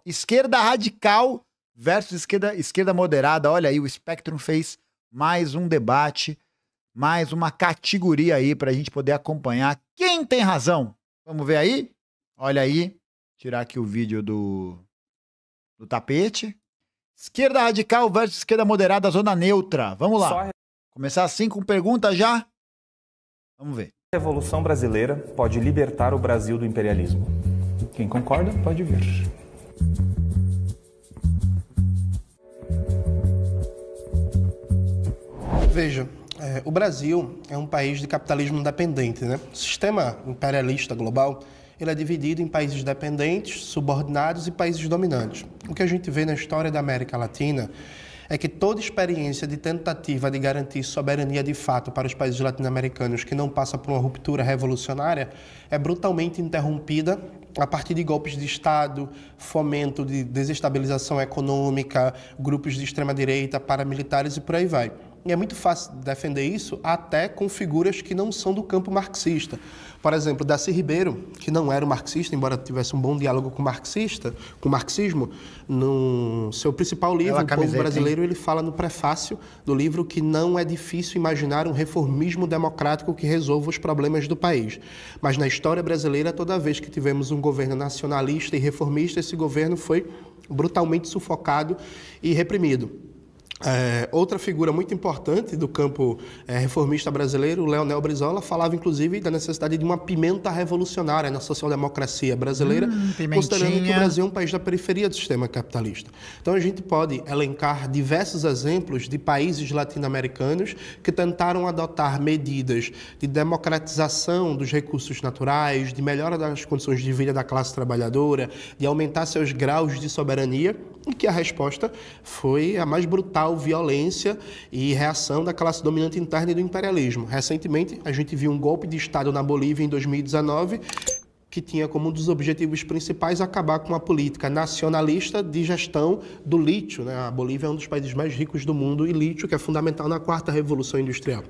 Esquerda radical versus esquerda moderada. Olha aí, o Spectrum fez mais um debate, mais uma categoria aí pra gente poder acompanhar quem tem razão. Vamos ver aí? Olha aí, tirar aqui o vídeo do tapete. Esquerda radical versus esquerda moderada, zona neutra. Vamos lá. Começar assim com pergunta já? Vamos ver. A Revolução Brasileira pode libertar o Brasil do imperialismo. Quem concorda, pode vir. Veja, o Brasil é um país de capitalismo dependente, né? O sistema imperialista global, ele é dividido em países dependentes, subordinados e países dominantes. O que a gente vê na história da América Latina é que toda experiência de tentativa de garantir soberania de fato para os países latino-americanos que não passa por uma ruptura revolucionária é brutalmente interrompida a partir de golpes de Estado, fomento de desestabilização econômica, grupos de extrema-direita, paramilitares e por aí vai. E é muito fácil defender isso até com figuras que não são do campo marxista. Por exemplo, Darcy Ribeiro, que não era um marxista, embora tivesse um bom diálogo com o marxismo, no seu principal livro, O Povo Brasileiro, ele fala no prefácio do livro que não é difícil imaginar um reformismo democrático que resolva os problemas do país. Mas na história brasileira, toda vez que tivemos um governo nacionalista e reformista, esse governo foi brutalmente sufocado e reprimido. Outra figura muito importante do campo reformista brasileiro, o Leonel Brizola, falava inclusive da necessidade de uma pimenta revolucionária na social-democracia brasileira, considerando que o Brasil é um país da periferia do sistema capitalista. Então a gente pode elencar diversos exemplos de países latino-americanos que tentaram adotar medidas de democratização dos recursos naturais, de melhora das condições de vida da classe trabalhadora, de aumentar seus graus de soberania, e que a resposta foi a mais brutal violência e reação da classe dominante interna e do imperialismo. Recentemente, a gente viu um golpe de Estado na Bolívia em 2019, que tinha como um dos objetivos principais acabar com a política nacionalista de gestão do lítio, né? A Bolívia é um dos países mais ricos do mundo e lítio, que é fundamental na quarta revolução industrial.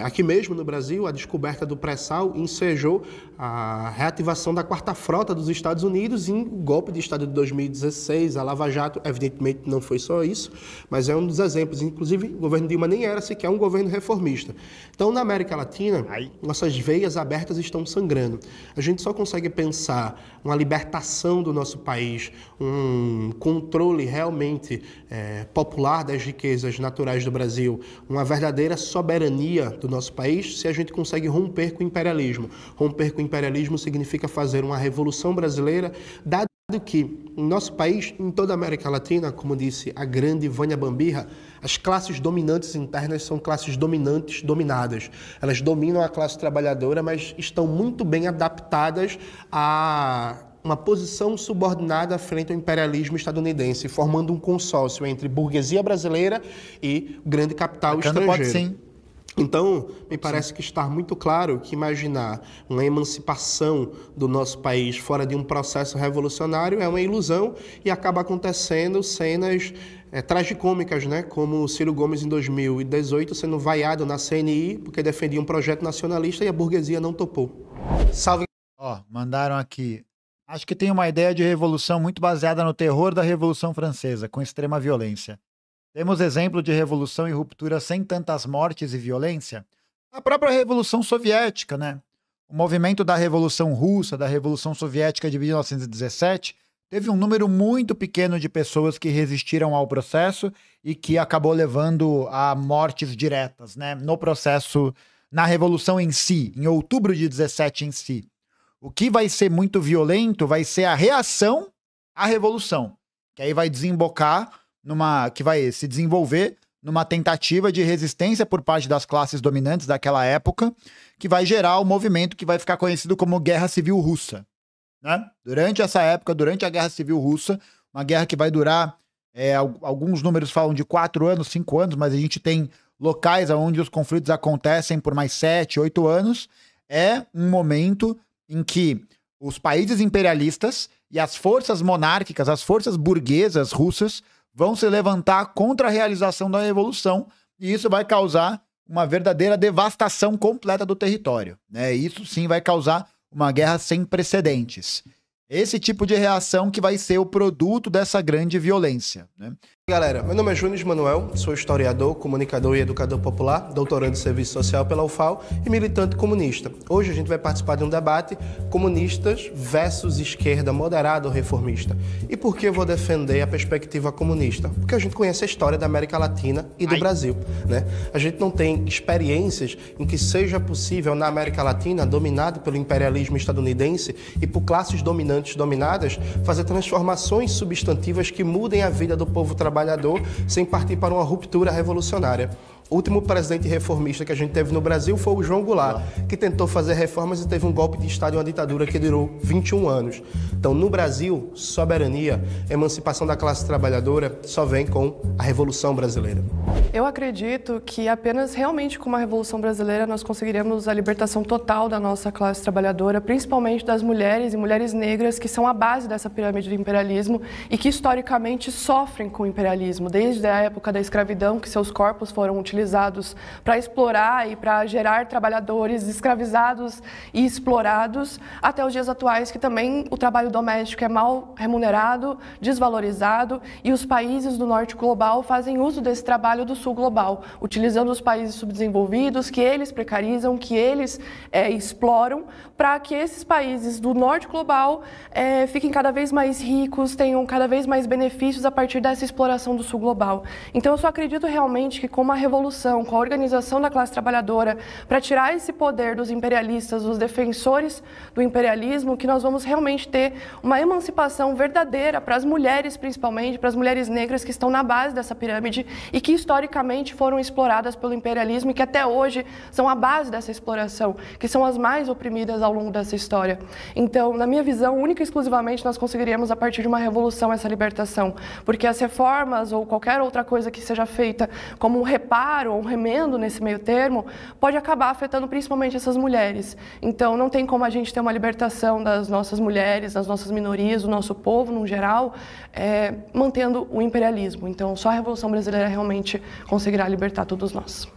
Aqui mesmo no Brasil, a descoberta do pré-sal ensejou a reativação da quarta frota dos Estados Unidos em golpe de Estado de 2016, a Lava Jato. Evidentemente não foi só isso, mas é um dos exemplos. Inclusive, o governo Dilma nem era sequer um governo reformista. Então, na América Latina, nossas veias abertas estão sangrando. A gente só consegue pensar uma libertação do nosso país, um controle realmente popular das riquezas naturais do Brasil, uma verdadeira soberania do nosso país, se a gente consegue romper com o imperialismo. Romper com o imperialismo significa fazer uma revolução brasileira, dado que em nosso país, em toda a América Latina, como disse a grande Vânia Bambirra, as classes dominantes internas são classes dominantes dominadas. Elas dominam a classe trabalhadora, mas estão muito bem adaptadas a uma posição subordinada frente ao imperialismo estadunidense, formando um consórcio entre burguesia brasileira e o grande capital estrangeiro. Pode sim. Então, me parece que está muito claro que imaginar uma emancipação do nosso país fora de um processo revolucionário é uma ilusão e acaba acontecendo cenas tragicômicas, né? Como o Ciro Gomes em 2018 sendo vaiado na CNI porque defendia um projeto nacionalista e a burguesia não topou. Salve. Mandaram aqui. Acho que tem uma ideia de revolução muito baseada no terror da Revolução Francesa, com extrema violência. Temos exemplo de revolução e ruptura sem tantas mortes e violência? A própria Revolução Soviética, né? O movimento da Revolução Russa, da Revolução Soviética de 1917, teve um número muito pequeno de pessoas que resistiram ao processo e que acabou levando a mortes diretas, né? No processo, na Revolução em si, em outubro de 17 em si. O que vai ser muito violento vai ser a reação à Revolução, que aí vai desembocar que vai se desenvolver numa tentativa de resistência por parte das classes dominantes daquela época, que vai gerar o movimento que vai ficar conhecido como Guerra Civil Russa, né? Durante essa época, durante a Guerra Civil Russa, uma guerra que vai durar, alguns números falam de 4 anos, 5 anos, mas a gente tem locais onde os conflitos acontecem por mais 7, 8 anos, é um momento em que os países imperialistas e as forças monárquicas, as forças burguesas russas, vão se levantar contra a realização da revolução, e isso vai causar uma verdadeira devastação completa do território, né? Isso sim vai causar uma guerra sem precedentes. Esse tipo de reação que vai ser o produto dessa grande violência, né? Galera, meu nome é Júnior Manuel, sou historiador, comunicador e educador popular, doutorando em serviço social pela UFAL e militante comunista. Hoje a gente vai participar de um debate comunistas versus esquerda moderada ou reformista. E por que eu vou defender a perspectiva comunista? Porque a gente conhece a história da América Latina e do Brasil, né? A gente não tem experiências em que seja possível na América Latina, dominada pelo imperialismo estadunidense e por classes dominantes dominadas, fazer transformações substantivas que mudem a vida do povo trabalhador sem partir para uma ruptura revolucionária. O último presidente reformista que a gente teve no Brasil foi o João Goulart, que tentou fazer reformas e teve um golpe de Estado e uma ditadura que durou 21 anos. Então, no Brasil, soberania, emancipação da classe trabalhadora só vem com a Revolução Brasileira. Eu acredito que apenas realmente com uma Revolução Brasileira nós conseguiremos a libertação total da nossa classe trabalhadora, principalmente das mulheres e mulheres negras que são a base dessa pirâmide do imperialismo e que historicamente sofrem com o imperialismo, desde a época da escravidão, que seus corpos foram utilizados para explorar e para gerar trabalhadores escravizados e explorados, até os dias atuais, que também o trabalho doméstico é mal remunerado, desvalorizado, e os países do norte global fazem uso desse trabalho do sul global, utilizando os países subdesenvolvidos, que eles precarizam, que eles exploram, para que esses países do norte global fiquem cada vez mais ricos, tenham cada vez mais benefícios a partir dessa exploração do sul global. Então, eu só acredito realmente que com uma revolução, com a organização da classe trabalhadora, para tirar esse poder dos imperialistas, dos defensores do imperialismo, que nós vamos realmente ter uma emancipação verdadeira para as mulheres, principalmente, para as mulheres negras que estão na base dessa pirâmide e que historicamente foram exploradas pelo imperialismo e que até hoje são a base dessa exploração, que são as mais oprimidas ao longo dessa história. Então, na minha visão, única e exclusivamente nós conseguiríamos a partir de uma revolução essa libertação, porque as reformas ou qualquer outra coisa que seja feita como um reparo ou um remendo nesse meio termo, pode acabar afetando principalmente essas mulheres. Então, não tem como a gente ter uma libertação das nossas mulheres, das nossas minorias, do nosso povo, no geral, mantendo o imperialismo. Então, só a Revolução Brasileira realmente conseguirá libertar todos nós.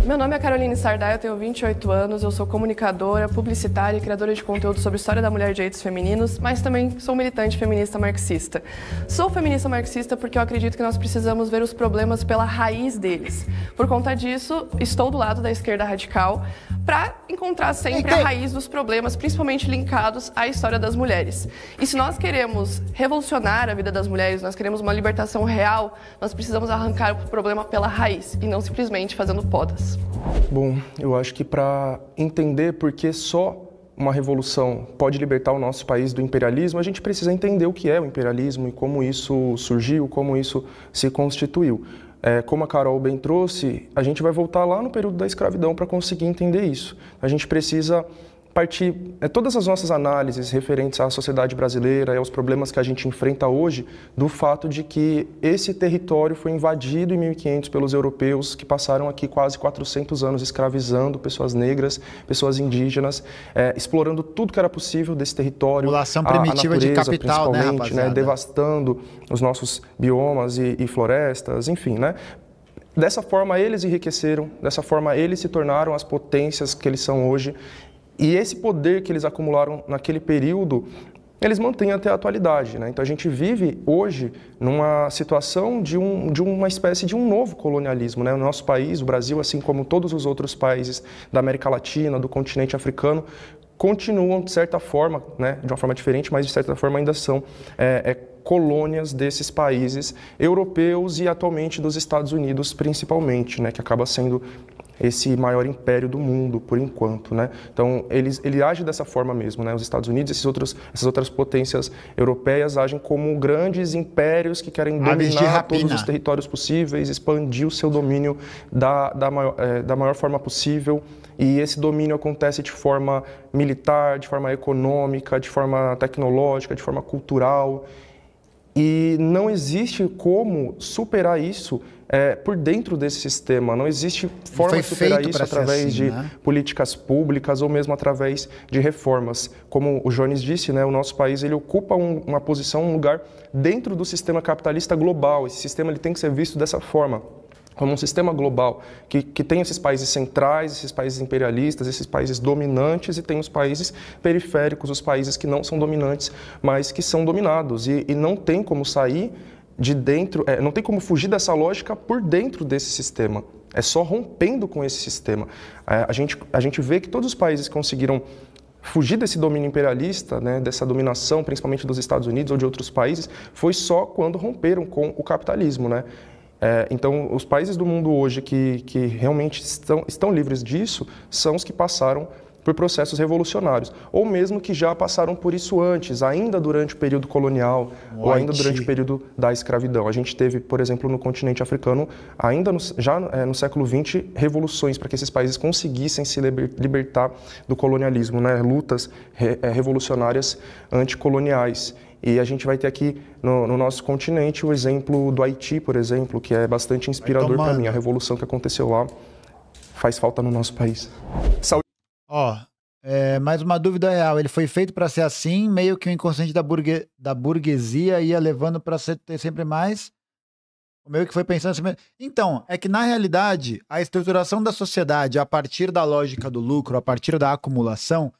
Meu nome é Caroline Sardá, eu tenho 28 anos, eu sou comunicadora, publicitária e criadora de conteúdo sobre história da mulher e direitos femininos, mas também sou militante feminista marxista. Sou feminista marxista porque eu acredito que nós precisamos ver os problemas pela raiz deles. Por conta disso, estou do lado da esquerda radical para encontrar sempre a raiz dos problemas, principalmente linkados à história das mulheres. E se nós queremos revolucionar a vida das mulheres, nós queremos uma libertação real, nós precisamos arrancar o problema pela raiz e não simplesmente fazendo podas. Bom, eu acho que para entender por que só uma revolução pode libertar o nosso país do imperialismo, a gente precisa entender o que é o imperialismo e como isso surgiu, como isso se constituiu. Como a Carol bem trouxe, a gente vai voltar lá no período da escravidão para conseguir entender isso. A gente precisa partir todas as nossas análises referentes à sociedade brasileira e aos problemas que a gente enfrenta hoje do fato de que esse território foi invadido em 1500 pelos europeus que passaram aqui quase 400 anos escravizando pessoas negras, pessoas indígenas, explorando tudo que era possível desse território, população primitiva a natureza, de capital, principalmente, né, devastando os nossos biomas e florestas, enfim, né? Dessa forma eles enriqueceram, dessa forma eles se tornaram as potências que eles são hoje. E esse poder que eles acumularam naquele período, eles mantêm até a atualidade, né? Então a gente vive hoje numa situação de uma espécie de um novo colonialismo, né? O nosso país, o Brasil, assim como todos os outros países da América Latina, do continente africano, continuam, de certa forma, né, de uma forma diferente, mas de certa forma ainda são colônias desses países europeus e atualmente dos Estados Unidos principalmente, né, que acaba sendo esse maior império do mundo, por enquanto, né? Então, ele age dessa forma mesmo, né? Os Estados Unidos, essas outras potências europeias agem como grandes impérios que querem dominar todos os territórios possíveis, expandir o seu domínio da maior forma possível. E esse domínio acontece de forma militar, de forma econômica, de forma tecnológica, de forma cultural. E não existe como superar isso por dentro desse sistema. Não existe forma de superar isso através de políticas públicas ou mesmo através de reformas. Como o Jones disse, né, o nosso país ele ocupa uma posição, um lugar dentro do sistema capitalista global. Esse sistema ele tem que ser visto dessa forma. como um sistema global que tem esses países centrais, esses países imperialistas, esses países dominantes e tem os países periféricos, os países que não são dominantes, mas que são dominados e não tem como sair de dentro, não tem como fugir dessa lógica por dentro desse sistema. É só rompendo com esse sistema. A gente vê que todos os países conseguiram fugir desse domínio imperialista, né, dessa dominação, principalmente dos Estados Unidos ou de outros países, foi só quando romperam com o capitalismo, né? Então, os países do mundo hoje que realmente estão livres disso são os que passaram por processos revolucionários, ou mesmo que já passaram por isso antes, ainda durante o período colonial, ou ainda durante o período da escravidão. A gente teve, por exemplo, no continente africano, ainda no século XX, revoluções para que esses países conseguissem se libertar do colonialismo, né? Lutas revolucionárias anticoloniais. E a gente vai ter aqui no nosso continente o exemplo do Haiti, por exemplo, que é bastante inspirador para mim. A revolução que aconteceu lá faz falta no nosso país. Mais uma dúvida real. Ele foi feito para ser assim, meio que o inconsciente da burguesia ia levando para ter sempre mais. Meio que foi pensando assim. Então, é que na realidade, a estruturação da sociedade a partir da lógica do lucro, a partir da acumulação,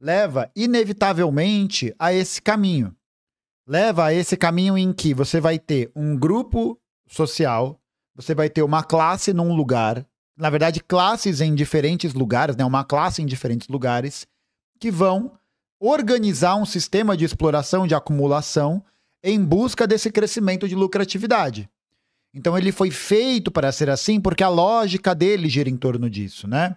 leva inevitavelmente a esse caminho. Leva a esse caminho em que você vai ter um grupo social, você vai ter uma classe num lugar, na verdade classes em diferentes lugares, né? Uma classe em diferentes lugares, que vão organizar um sistema de exploração, de acumulação, em busca desse crescimento de lucratividade. Então ele foi feito para ser assim porque a lógica dele gira em torno disso, né?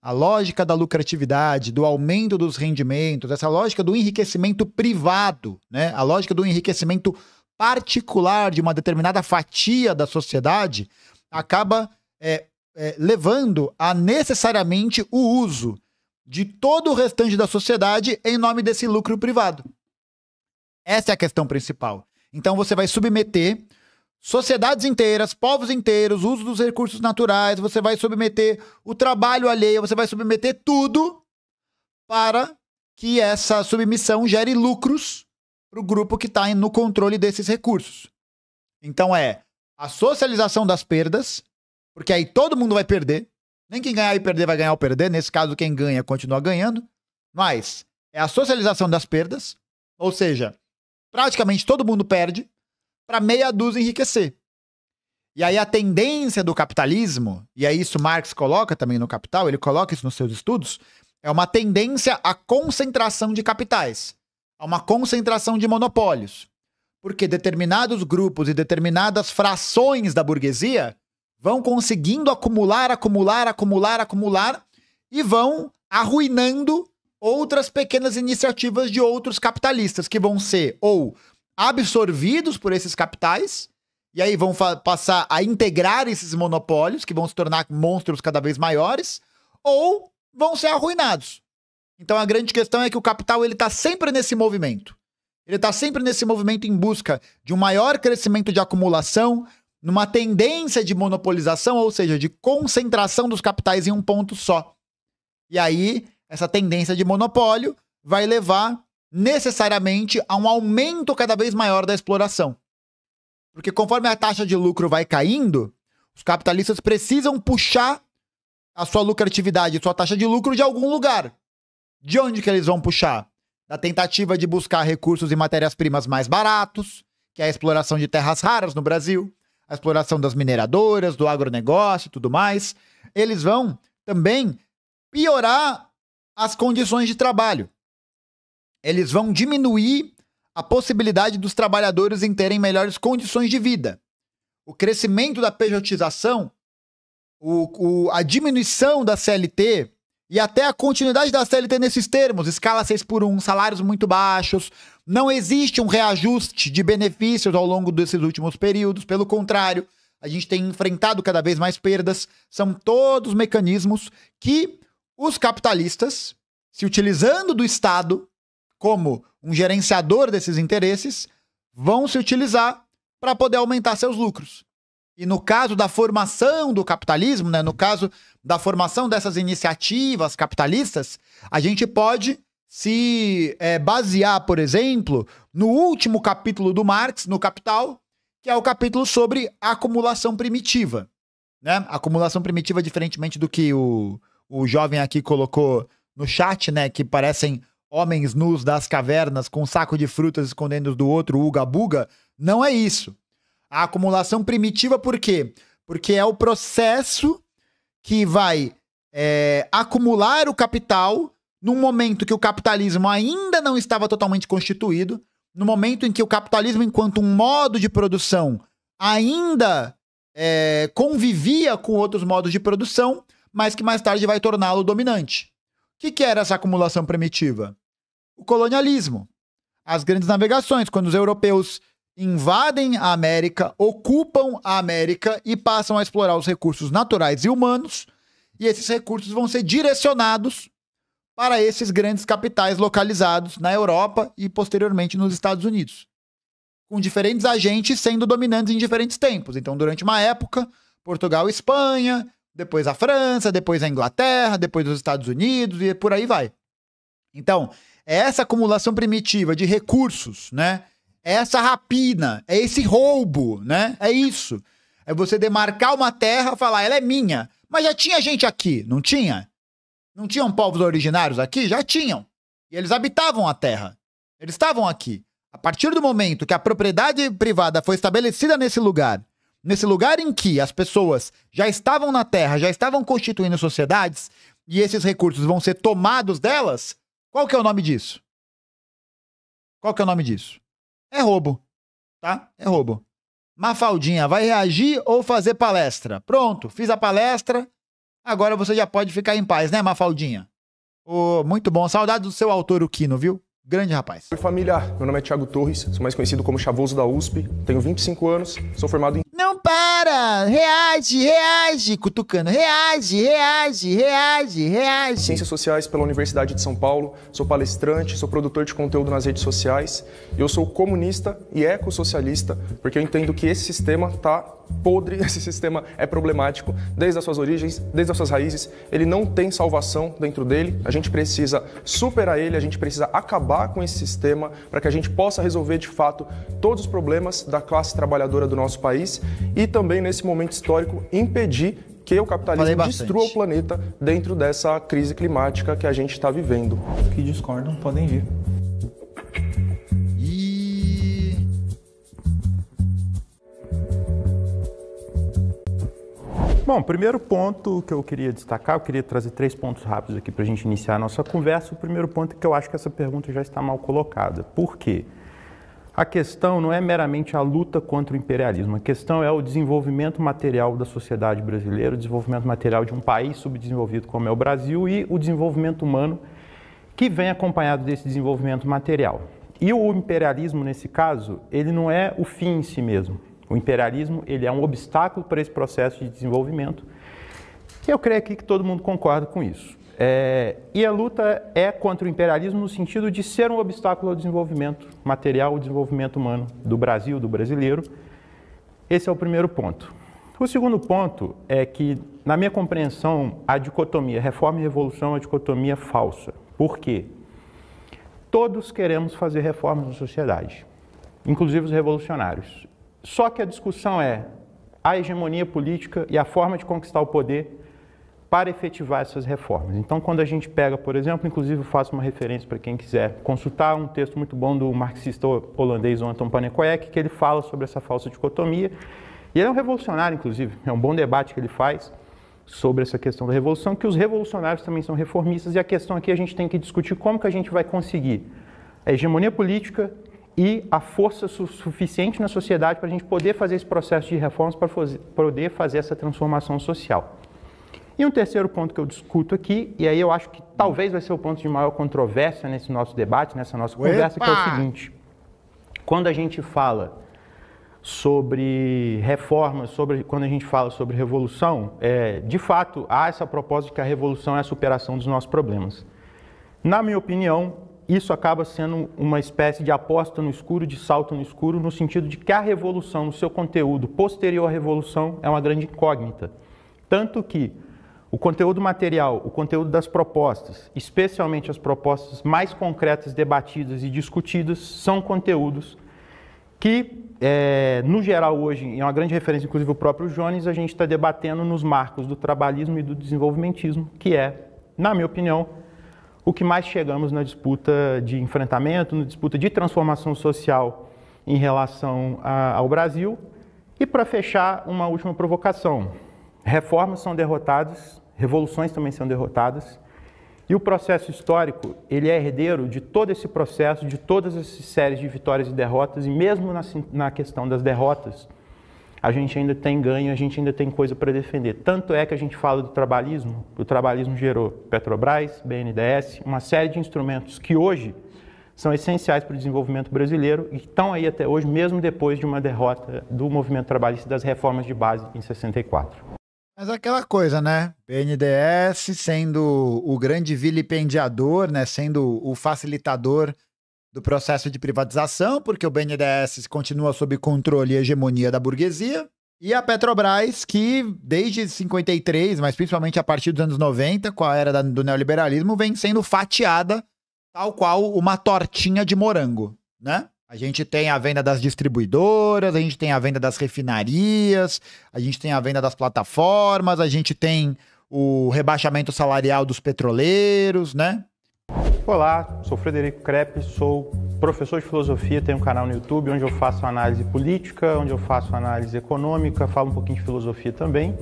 A lógica da lucratividade, do aumento dos rendimentos, essa lógica do enriquecimento privado, né? A lógica do enriquecimento particular de uma determinada fatia da sociedade acaba levando a necessariamente o uso de todo o restante da sociedade em nome desse lucro privado. Essa é a questão principal. Então você vai submeter sociedades inteiras, povos inteiros, uso dos recursos naturais, você vai submeter o trabalho alheio, você vai submeter tudo para que essa submissão gere lucros para o grupo que está no controle desses recursos. Então a socialização das perdas, porque aí todo mundo vai perder, nem quem ganhar e perder vai ganhar ou perder, nesse caso quem ganha continua ganhando, mas é a socialização das perdas, ou seja, praticamente todo mundo perde, para meia dúzia enriquecer. E aí a tendência do capitalismo, e aí isso Marx coloca também no Capital, ele coloca isso nos seus estudos, é uma tendência à concentração de capitais, a uma concentração de monopólios. Porque determinados grupos e determinadas frações da burguesia vão conseguindo acumular e vão arruinando outras pequenas iniciativas de outros capitalistas que vão ser ou absorvidos por esses capitais, e aí vão passar a integrar esses monopólios, que vão se tornar monstros cada vez maiores, ou vão ser arruinados. Então a grande questão é que o capital ele está sempre nesse movimento. Ele está sempre nesse movimento em busca de um maior crescimento de acumulação, numa tendência de monopolização, ou seja, de concentração dos capitais em um ponto só. E aí, essa tendência de monopólio vai levar necessariamente a um aumento cada vez maior da exploração. Porque conforme a taxa de lucro vai caindo, os capitalistas precisam puxar a sua lucratividade, sua taxa de lucro de algum lugar. De onde que eles vão puxar? Da tentativa de buscar recursos e matérias-primas mais baratos, que é a exploração de terras raras no Brasil, a exploração das mineradoras, do agronegócio e tudo mais. Eles vão também piorar as condições de trabalho. Eles vão diminuir a possibilidade dos trabalhadores em terem melhores condições de vida. O crescimento da pejotização, a diminuição da CLT e até a continuidade da CLT nesses termos, escala 6x1, salários muito baixos, não existe um reajuste de benefícios ao longo desses últimos períodos, pelo contrário, a gente tem enfrentado cada vez mais perdas, são todos mecanismos que os capitalistas, se utilizando do Estado como um gerenciador desses interesses, vão se utilizar para poder aumentar seus lucros. E no caso da formação do capitalismo, né, no caso da formação dessas iniciativas capitalistas, a gente pode se basear, por exemplo, no último capítulo do Marx, no Capital, que é o capítulo sobre a acumulação primitiva. né? Acumulação primitiva, diferentemente do que o jovem aqui colocou no chat, né? Que parecem homens nus das cavernas com um saco de frutas escondendo do outro, uga-buga. Não é isso. A acumulação primitiva, por quê? Porque é o processo que vai acumular o capital num momento que o capitalismo ainda não estava totalmente constituído, no momento em que o capitalismo, enquanto um modo de produção, ainda convivia com outros modos de produção, mas que mais tarde vai torná-lo dominante. O que era essa acumulação primitiva? O colonialismo. As grandes navegações, quando os europeus invadem a América, ocupam a América e passam a explorar os recursos naturais e humanos, e esses recursos vão ser direcionados para esses grandes capitais localizados na Europa e posteriormente nos Estados Unidos, com diferentes agentes sendo dominantes em diferentes tempos. Então, durante uma época, Portugal e Espanha, depois a França, depois a Inglaterra, depois os Estados Unidos e por aí vai. Então, é essa acumulação primitiva de recursos, né? É essa rapina, é esse roubo, né? É isso. É você demarcar uma terra e falar, ela é minha. Mas já tinha gente aqui, não tinha? Não tinham povos originários aqui? Já tinham. E eles habitavam a terra. Eles estavam aqui. A partir do momento que a propriedade privada foi estabelecida nesse lugar em que as pessoas já estavam na terra, já estavam constituindo sociedades, e esses recursos vão ser tomados delas, qual que é o nome disso? Qual que é o nome disso? É roubo, tá? É roubo. Mafaldinha, vai reagir ou fazer palestra? Pronto, fiz a palestra, agora você já pode ficar em paz, né, Mafaldinha? Muito bom, saudade do seu autor, o Quino, viu? Grande rapaz. Oi, família. Meu nome é Thiago Torres, sou mais conhecido como Chavoso da USP, tenho 25 anos, sou formado em... Não para! Reage! Cutucando. Reage! Ciências Sociais pela Universidade de São Paulo, sou palestrante, sou produtor de conteúdo nas redes sociais. Eu sou comunista e ecossocialista, porque eu entendo que esse sistema tá podre, esse sistema é problemático desde as suas origens, desde as suas raízes. Ele não tem salvação dentro dele, a gente precisa superar ele, a gente precisa acabar com esse sistema para que a gente possa resolver de fato todos os problemas da classe trabalhadora do nosso país e também nesse momento histórico impedir que o capitalismo destrua o planeta dentro dessa crise climática que a gente está vivendo. Que discordam podem vir. Bom, primeiro ponto que eu queria destacar, eu queria trazer 3 pontos rápidos aqui para a gente iniciar a nossa conversa. O primeiro ponto é que eu acho que essa pergunta já está mal colocada. Por quê? A questão não é meramente a luta contra o imperialismo, a questão é o desenvolvimento material da sociedade brasileira, o desenvolvimento material de um país subdesenvolvido como é o Brasil e o desenvolvimento humano que vem acompanhado desse desenvolvimento material. E o imperialismo, nesse caso, ele não é o fim em si mesmo. O imperialismo ele é um obstáculo para esse processo de desenvolvimento e eu creio aqui que todo mundo concorda com isso. E a luta é contra o imperialismo no sentido de ser um obstáculo ao desenvolvimento material, ao desenvolvimento humano do Brasil, do brasileiro. Esse é o primeiro ponto. O segundo ponto é que, na minha compreensão, a dicotomia reforma e revolução é uma dicotomia falsa. Por quê? Todos queremos fazer reformas na sociedade, inclusive os revolucionários. Só que a discussão é a hegemonia política e a forma de conquistar o poder para efetivar essas reformas. Então, quando a gente pega, por exemplo, inclusive eu faço uma referência para quem quiser consultar um texto muito bom do marxista holandês Anton Pannekoek, que ele fala sobre essa falsa dicotomia. E ele é um revolucionário, inclusive, é um bom debate que ele faz sobre essa questão da revolução, que os revolucionários também são reformistas, e a questão aqui a gente tem que discutir como que a gente vai conseguir a hegemonia política e a força suficiente na sociedade para a gente poder fazer esse processo de reformas, para poder fazer essa transformação social. E um terceiro ponto que eu discuto aqui, e aí eu acho que talvez vai ser o ponto de maior controvérsia nesse nosso debate, nessa nossa conversa, que é o seguinte: quando a gente fala sobre reformas, quando a gente fala sobre revolução, de fato há essa proposta de que a revolução é a superação dos nossos problemas. Na minha opinião, isso acaba sendo uma espécie de aposta no escuro, de salto no escuro, no sentido de que a revolução, no seu conteúdo posterior à revolução, é uma grande incógnita. Tanto que o conteúdo material, o conteúdo das propostas, especialmente as propostas mais concretas, debatidas e discutidas, são conteúdos que, no geral, hoje, é uma grande referência, inclusive o próprio Jones, a gente está debatendo nos marcos do trabalhismo e do desenvolvimentismo, que é, na minha opinião, o que mais chegamos na disputa de enfrentamento, na disputa de transformação social em relação ao Brasil. E para fechar, uma última provocação. Reformas são derrotadas, revoluções também são derrotadas, e o processo histórico, ele é herdeiro de todo esse processo, de todas essas séries de vitórias e derrotas, e mesmo na questão das derrotas, a gente ainda tem ganho, a gente ainda tem coisa para defender. Tanto é que a gente fala do trabalhismo, o trabalhismo gerou Petrobras, BNDES, uma série de instrumentos que hoje são essenciais para o desenvolvimento brasileiro e estão aí até hoje, mesmo depois de uma derrota do movimento trabalhista das reformas de base em 64. Mas aquela coisa, né? BNDES sendo o grande vilipendiador, né? Sendo o facilitador do processo de privatização, porque o BNDES continua sob controle e hegemonia da burguesia. E a Petrobras, que desde 53, mas principalmente a partir dos anos 90, com a era do neoliberalismo, vem sendo fatiada tal qual uma tortinha de morango, né? A gente tem a venda das distribuidoras, a gente tem a venda das refinarias, a gente tem a venda das plataformas, a gente tem o rebaixamento salarial dos petroleiros, né? Olá, sou Frederico Crepe, sou professor de filosofia, tenho um canal no YouTube onde eu faço análise política, onde eu faço análise econômica, falo um pouquinho de filosofia também.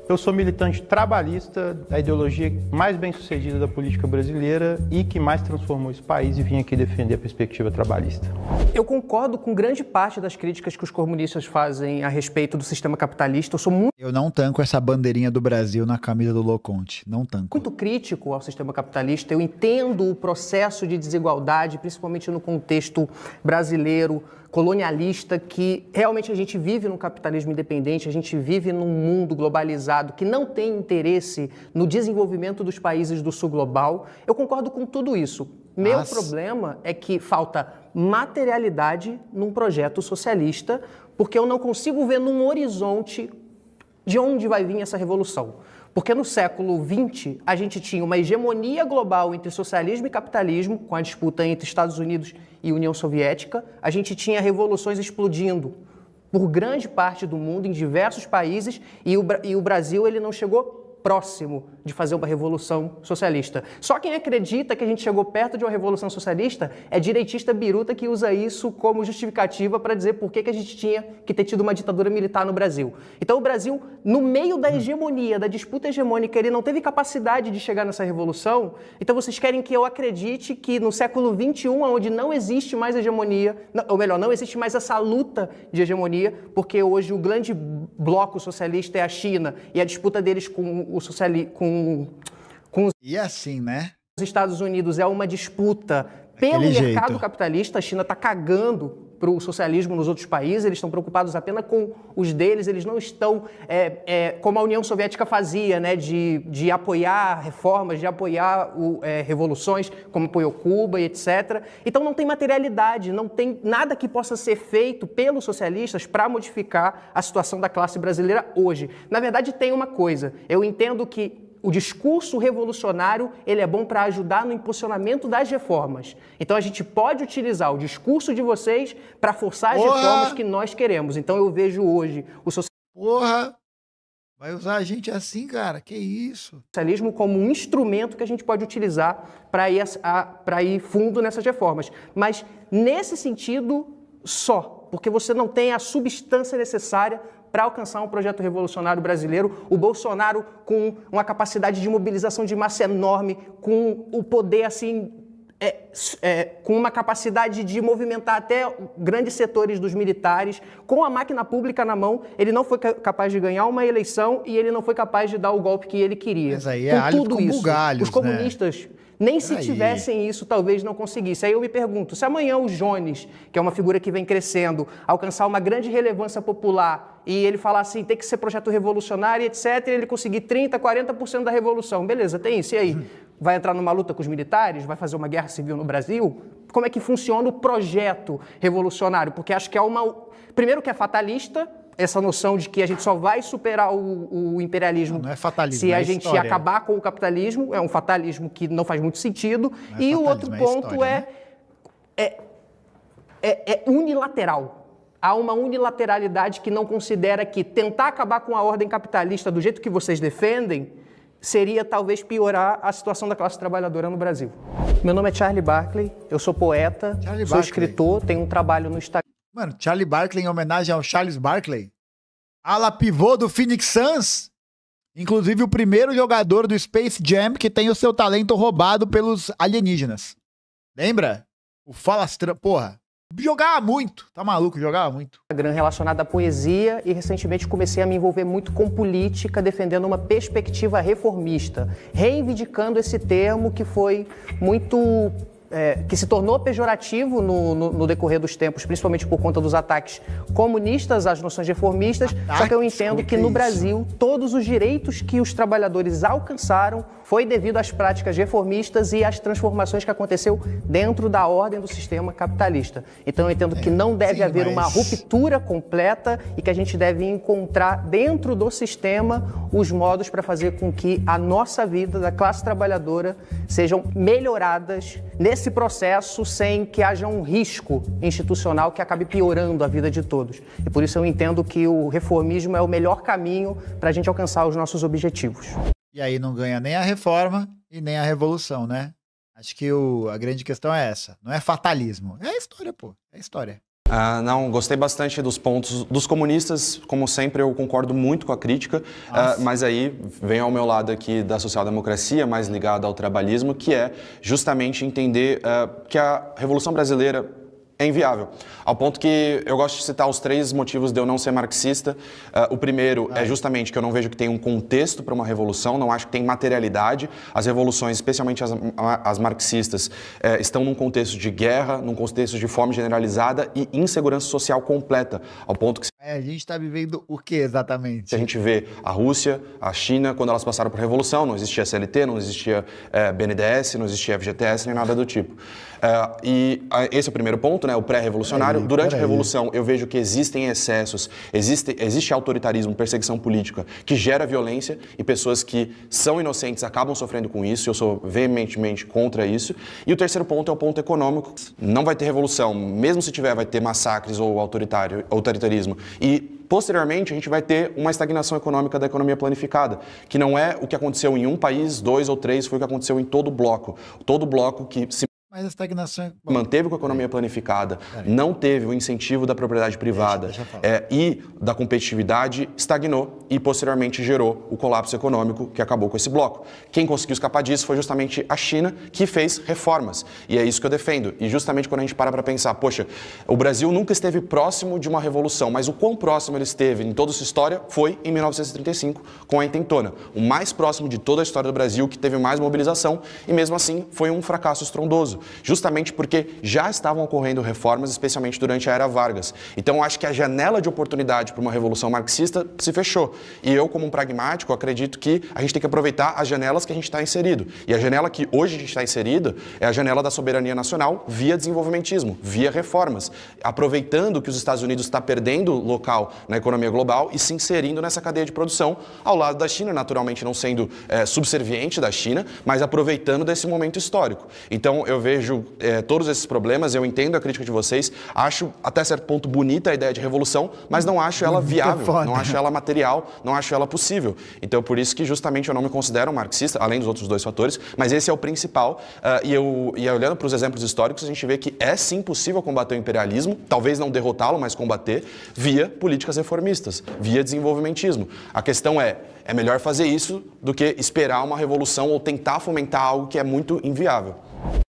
Eu sou militante trabalhista, da ideologia mais bem-sucedida da política brasileira e que mais transformou esse país, e vim aqui defender a perspectiva trabalhista. Eu concordo com grande parte das críticas que os comunistas fazem a respeito do sistema capitalista. Eu não tanco essa bandeirinha do Brasil na camisa do Loconte, não tanco. Muito crítico ao sistema capitalista. Eu entendo o processo de desigualdade, principalmente no contexto brasileiro, colonialista, que realmente a gente vive num capitalismo independente, a gente vive num mundo globalizado que não tem interesse no desenvolvimento dos países do sul global. Eu concordo com tudo isso. Meu problema é que falta materialidade num projeto socialista, porque eu não consigo ver num horizonte de onde vai vir essa revolução. Porque no século XX, a gente tinha uma hegemonia global entre socialismo e capitalismo, com a disputa entre Estados Unidos e União Soviética. A gente tinha revoluções explodindo por grande parte do mundo, em diversos países, e o Brasil ele não chegou próximo de fazer uma revolução socialista. Só quem acredita que a gente chegou perto de uma revolução socialista é direitista biruta que usa isso como justificativa para dizer por que a gente tinha que ter tido uma ditadura militar no Brasil. Então o Brasil, no meio da hegemonia, da disputa hegemônica, ele não teve capacidade de chegar nessa revolução. Então vocês querem que eu acredite que no século XXI, onde não existe mais hegemonia, ou melhor, não existe mais essa luta de hegemonia, porque hoje o grande bloco socialista é a China e a disputa deles com E assim, né? Os Estados Unidos é uma disputa pelo mercado jeito. capitalista. A China está cagando para o socialismo nos outros países, eles estão preocupados apenas com os deles, eles não estão, como a União Soviética fazia, né, de apoiar reformas, de apoiar revoluções, como apoiou Cuba e etc. Então não tem materialidade, não tem nada que possa ser feito pelos socialistas para modificar a situação da classe brasileira hoje. Na verdade, tem uma coisa, eu entendo que o discurso revolucionário ele é bom para ajudar no impulsionamento das reformas. Então a gente pode utilizar o discurso de vocês para forçar as reformas que nós queremos. Então eu vejo hoje o vai usar a gente assim, cara? Que isso? socialismo como um instrumento que a gente pode utilizar para ir fundo nessas reformas. Mas nesse sentido só, porque você não tem a substância necessária para alcançar um projeto revolucionário brasileiro. O Bolsonaro, com uma capacidade de mobilização de massa enorme, com o poder, assim, com uma capacidade de movimentar até grandes setores dos militares, com a máquina pública na mão, ele não foi capaz de ganhar uma eleição e ele não foi capaz de dar o golpe que ele queria. Mas aí é alho com bugalhos, os comunistas... Nem se tivessem isso, talvez não conseguissem. Aí eu me pergunto, se amanhã o Jones, que é uma figura que vem crescendo, alcançar uma grande relevância popular e ele falar assim, tem que ser projeto revolucionário, etc., e ele conseguir 30%, 40% da revolução, beleza, tem isso, e aí? Vai entrar numa luta com os militares? Vai fazer uma guerra civil no Brasil? Como é que funciona o projeto revolucionário? Porque acho que primeiro que é fatalista, essa noção de que a gente só vai superar o imperialismo não é fatalismo, se a gente acabar com o capitalismo. É um fatalismo que não faz muito sentido. E o outro ponto é unilateral. há uma unilateralidade que não considera que tentar acabar com a ordem capitalista do jeito que vocês defendem seria talvez piorar a situação da classe trabalhadora no Brasil. Meu nome é Charlie Barkley, eu sou poeta, sou escritor, tenho um trabalho no Instagram. Mano, Charlie Barkley em homenagem ao Charles Barkley, ala pivô do Phoenix Suns, inclusive o primeiro jogador do Space Jam que tem o seu talento roubado pelos alienígenas. Lembra? O Falastrão, porra. Jogava muito, tá maluco, jogava muito. Relacionado à poesia e recentemente comecei a me envolver muito com política, defendendo uma perspectiva reformista, reivindicando esse termo que foi muito... que se tornou pejorativo no decorrer dos tempos, principalmente por conta dos ataques comunistas às noções reformistas, só que eu entendo que no Brasil todos os direitos que os trabalhadores alcançaram foi devido às práticas reformistas e às transformações que aconteceu dentro da ordem do sistema capitalista. Então eu entendo que não deve haver uma ruptura completa e que a gente deve encontrar dentro do sistema os modos para fazer com que a nossa vida da classe trabalhadora sejam melhoradas nesse processo sem que haja um risco institucional que acabe piorando a vida de todos. E por isso eu entendo que o reformismo é o melhor caminho para a gente alcançar os nossos objetivos. E aí não ganha nem a reforma e nem a revolução, né? Acho que a grande questão é essa. Não é fatalismo. É a história, pô. É a história. Não, gostei bastante dos pontos dos comunistas, como sempre eu concordo muito com a crítica, mas aí vem ao meu lado aqui da social-democracia, mais ligada ao trabalhismo, que é justamente entender que a Revolução Brasileira é inviável, ao ponto que eu gosto de citar os 3 motivos de eu não ser marxista. O primeiro é justamente que eu não vejo que tem um contexto para uma revolução, não acho que tem materialidade. As revoluções, especialmente as marxistas, estão num contexto de guerra, num contexto de fome generalizada e insegurança social completa, ao ponto que... A gente está vivendo o que exatamente? Se a gente vê a Rússia, a China, quando elas passaram por revolução, não existia CLT, não existia BNDES, não existia FGTS, nem nada do tipo. Esse é o primeiro ponto, né, o pré-revolucionário. Durante a Revolução, eu vejo que existem excessos, existe autoritarismo, perseguição política, que gera violência e pessoas que são inocentes acabam sofrendo com isso. Eu sou veementemente contra isso. E o terceiro ponto é o ponto econômico. Não vai ter revolução, mesmo se tiver, vai ter massacres ou autoritarismo. E posteriormente, a gente vai ter uma estagnação econômica da economia planificada, que não é o que aconteceu em um país, 2 ou 3, foi o que aconteceu em todo o bloco. Todo o bloco que se Mas a estagnação... manteve com a economia planificada, não teve o incentivo da propriedade privada e da competitividade, estagnou e posteriormente gerou o colapso econômico que acabou com esse bloco. Quem conseguiu escapar disso foi justamente a China, que fez reformas. E é isso que eu defendo. E justamente quando a gente para pensar, poxa, o Brasil nunca esteve próximo de uma revolução, mas o quão próximo ele esteve em toda a sua história foi em 1935, com a intentona. O mais próximo de toda a história do Brasil, que teve mais mobilização e mesmo assim foi um fracasso estrondoso. Justamente porque já estavam ocorrendo reformas, especialmente durante a era Vargas. Então, eu acho que a janela de oportunidade para uma revolução marxista se fechou. E eu, como um pragmático, acredito que a gente tem que aproveitar as janelas que a gente está inserido. E a janela que hoje a gente está inserido é a janela da soberania nacional via desenvolvimentismo, via reformas. Aproveitando que os Estados Unidos está perdendo local na economia global e se inserindo nessa cadeia de produção, ao lado da China, naturalmente não sendo subserviente da China, mas aproveitando desse momento histórico. Então, eu vejo todos esses problemas, eu entendo a crítica de vocês, acho até certo ponto bonita a ideia de revolução, mas não acho ela viável, não acho ela material, não acho ela possível. Então, por isso que justamente eu não me considero um marxista, além dos outros 2 fatores, mas esse é o principal. E olhando para os exemplos históricos, a gente vê que é sim possível combater o imperialismo, talvez não derrotá-lo, mas combater via políticas reformistas, via desenvolvimentismo. A questão é melhor fazer isso do que esperar uma revolução ou tentar fomentar algo que é muito inviável.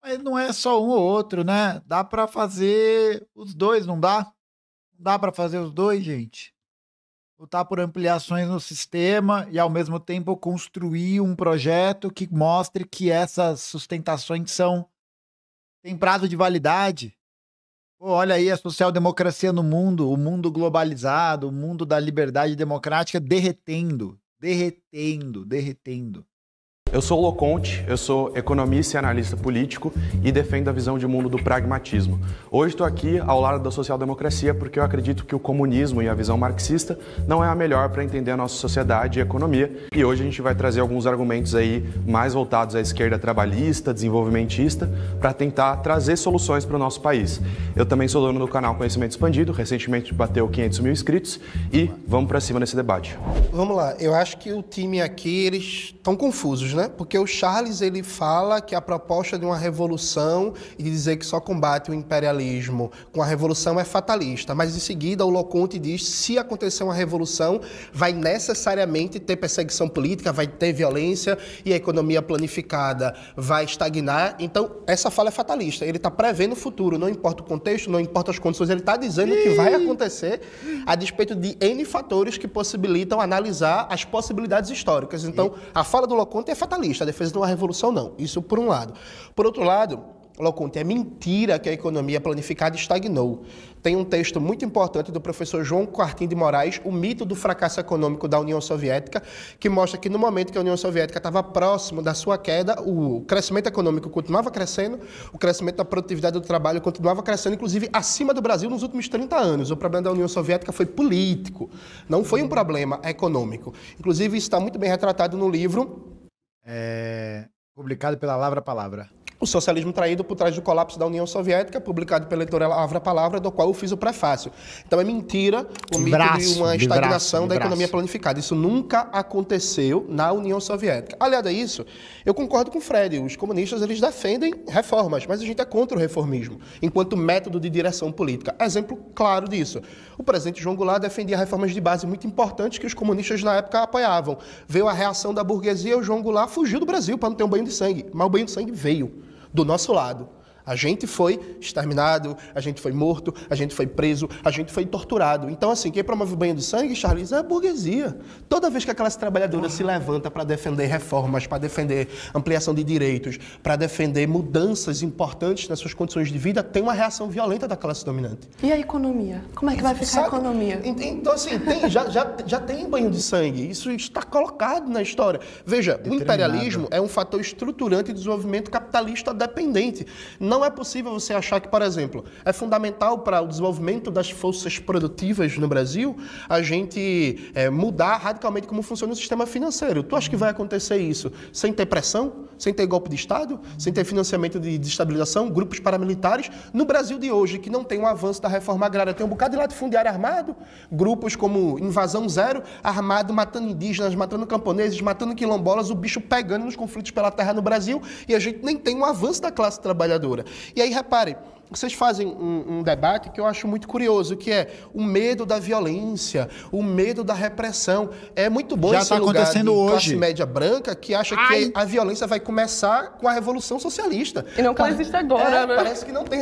Mas não é só um ou outro, né? Dá pra fazer os 2, não dá? Não dá pra fazer os 2, gente? Lutar por ampliações no sistema e, ao mesmo tempo, construir um projeto que mostre que essas sustentações têm prazo de validade. Pô, olha aí a social-democracia no mundo, o mundo globalizado, o mundo da liberdade democrática derretendo. Eu sou o Loconte, eu sou economista e analista político e defendo a visão de mundo do pragmatismo. Hoje estou aqui ao lado da social-democracia porque eu acredito que o comunismo e a visão marxista não é a melhor para entender a nossa sociedade e economia. E hoje a gente vai trazer alguns argumentos aí mais voltados à esquerda trabalhista, desenvolvimentista, para tentar trazer soluções para o nosso país. Eu também sou dono do canal Conhecimento Expandido, recentemente bateu 500 mil inscritos e vamos para cima nesse debate. Vamos lá, eu acho que o time aqui, eles estão confusos, né? Porque o Charles, ele fala que a proposta de uma revolução e de dizer que só combate o imperialismo com a revolução é fatalista, mas em seguida o Loconte diz se acontecer uma revolução, vai necessariamente ter perseguição política, vai ter violência e a economia planificada vai estagnar. Então, essa fala é fatalista. Ele está prevendo o futuro, não importa o contexto, não importa as condições, ele está dizendo o que vai acontecer a despeito de N fatores que possibilitam analisar as possibilidades históricas. Então, a fala do Loconte é fatalista, a defesa de uma revolução não. Isso por um lado. Por outro lado, Loconte, é mentira que a economia planificada estagnou. Tem um texto muito importante do professor João Quartim de Moraes, O Mito do Fracasso Econômico da União Soviética, que mostra que no momento que a União Soviética estava próximo da sua queda, o crescimento econômico continuava crescendo, o crescimento da produtividade do trabalho continuava crescendo, inclusive acima do Brasil nos últimos 30 anos. O problema da União Soviética foi político, não foi um problema econômico. Inclusive, isso está muito bem retratado no livro... Publicado pela Lavra Palavra. O Socialismo Traído por Trás do Colapso da União Soviética, publicado pela editora Lavra Palavra, do qual eu fiz o prefácio. Então é mentira o mito de uma estagnação da economia planificada. Isso nunca aconteceu na União Soviética. Aliado a isso, eu concordo com o Fred. Os comunistas, eles defendem reformas, mas a gente é contra o reformismo, enquanto método de direção política. Exemplo claro disso. O presidente João Goulart defendia reformas de base muito importantes que os comunistas na época apoiavam. Veio a reação da burguesia e o João Goulart fugiu do Brasil para não ter um banho de sangue. Mas o banho de sangue veio do nosso lado. A gente foi exterminado, a gente foi morto, a gente foi preso, a gente foi torturado. Então, assim, quem promove o banho de sangue, Charles, é a burguesia. Toda vez que a classe trabalhadora se levanta para defender reformas, para defender ampliação de direitos, para defender mudanças importantes nas suas condições de vida, tem uma reação violenta da classe dominante. E a economia? Como é que vai ficar a economia? Então, assim, já tem banho de sangue. Isso está colocado na história. Veja, o imperialismo é um fator estruturante de desenvolvimento capitalista dependente. Não é possível você achar que, por exemplo, é fundamental para o desenvolvimento das forças produtivas no Brasil a gente mudar radicalmente como funciona o sistema financeiro. Tu acha que vai acontecer isso sem ter pressão, sem ter golpe de Estado, sem ter financiamento de desestabilização, grupos paramilitares? No Brasil de hoje, que não tem um avanço da reforma agrária, tem um bocado de latifundiário armado, grupos como Invasão Zero, armado, matando indígenas, matando camponeses, matando quilombolas, o bicho pegando nos conflitos pela terra no Brasil, e a gente nem tem um avanço da classe trabalhadora. E aí, repare, vocês fazem um debate que eu acho muito curioso, que é o medo da violência, o medo da repressão. É muito bom esse lugar de classe média branca que acha que a violência vai começar com a Revolução Socialista. E não que ela existe agora, né? Parece que não tem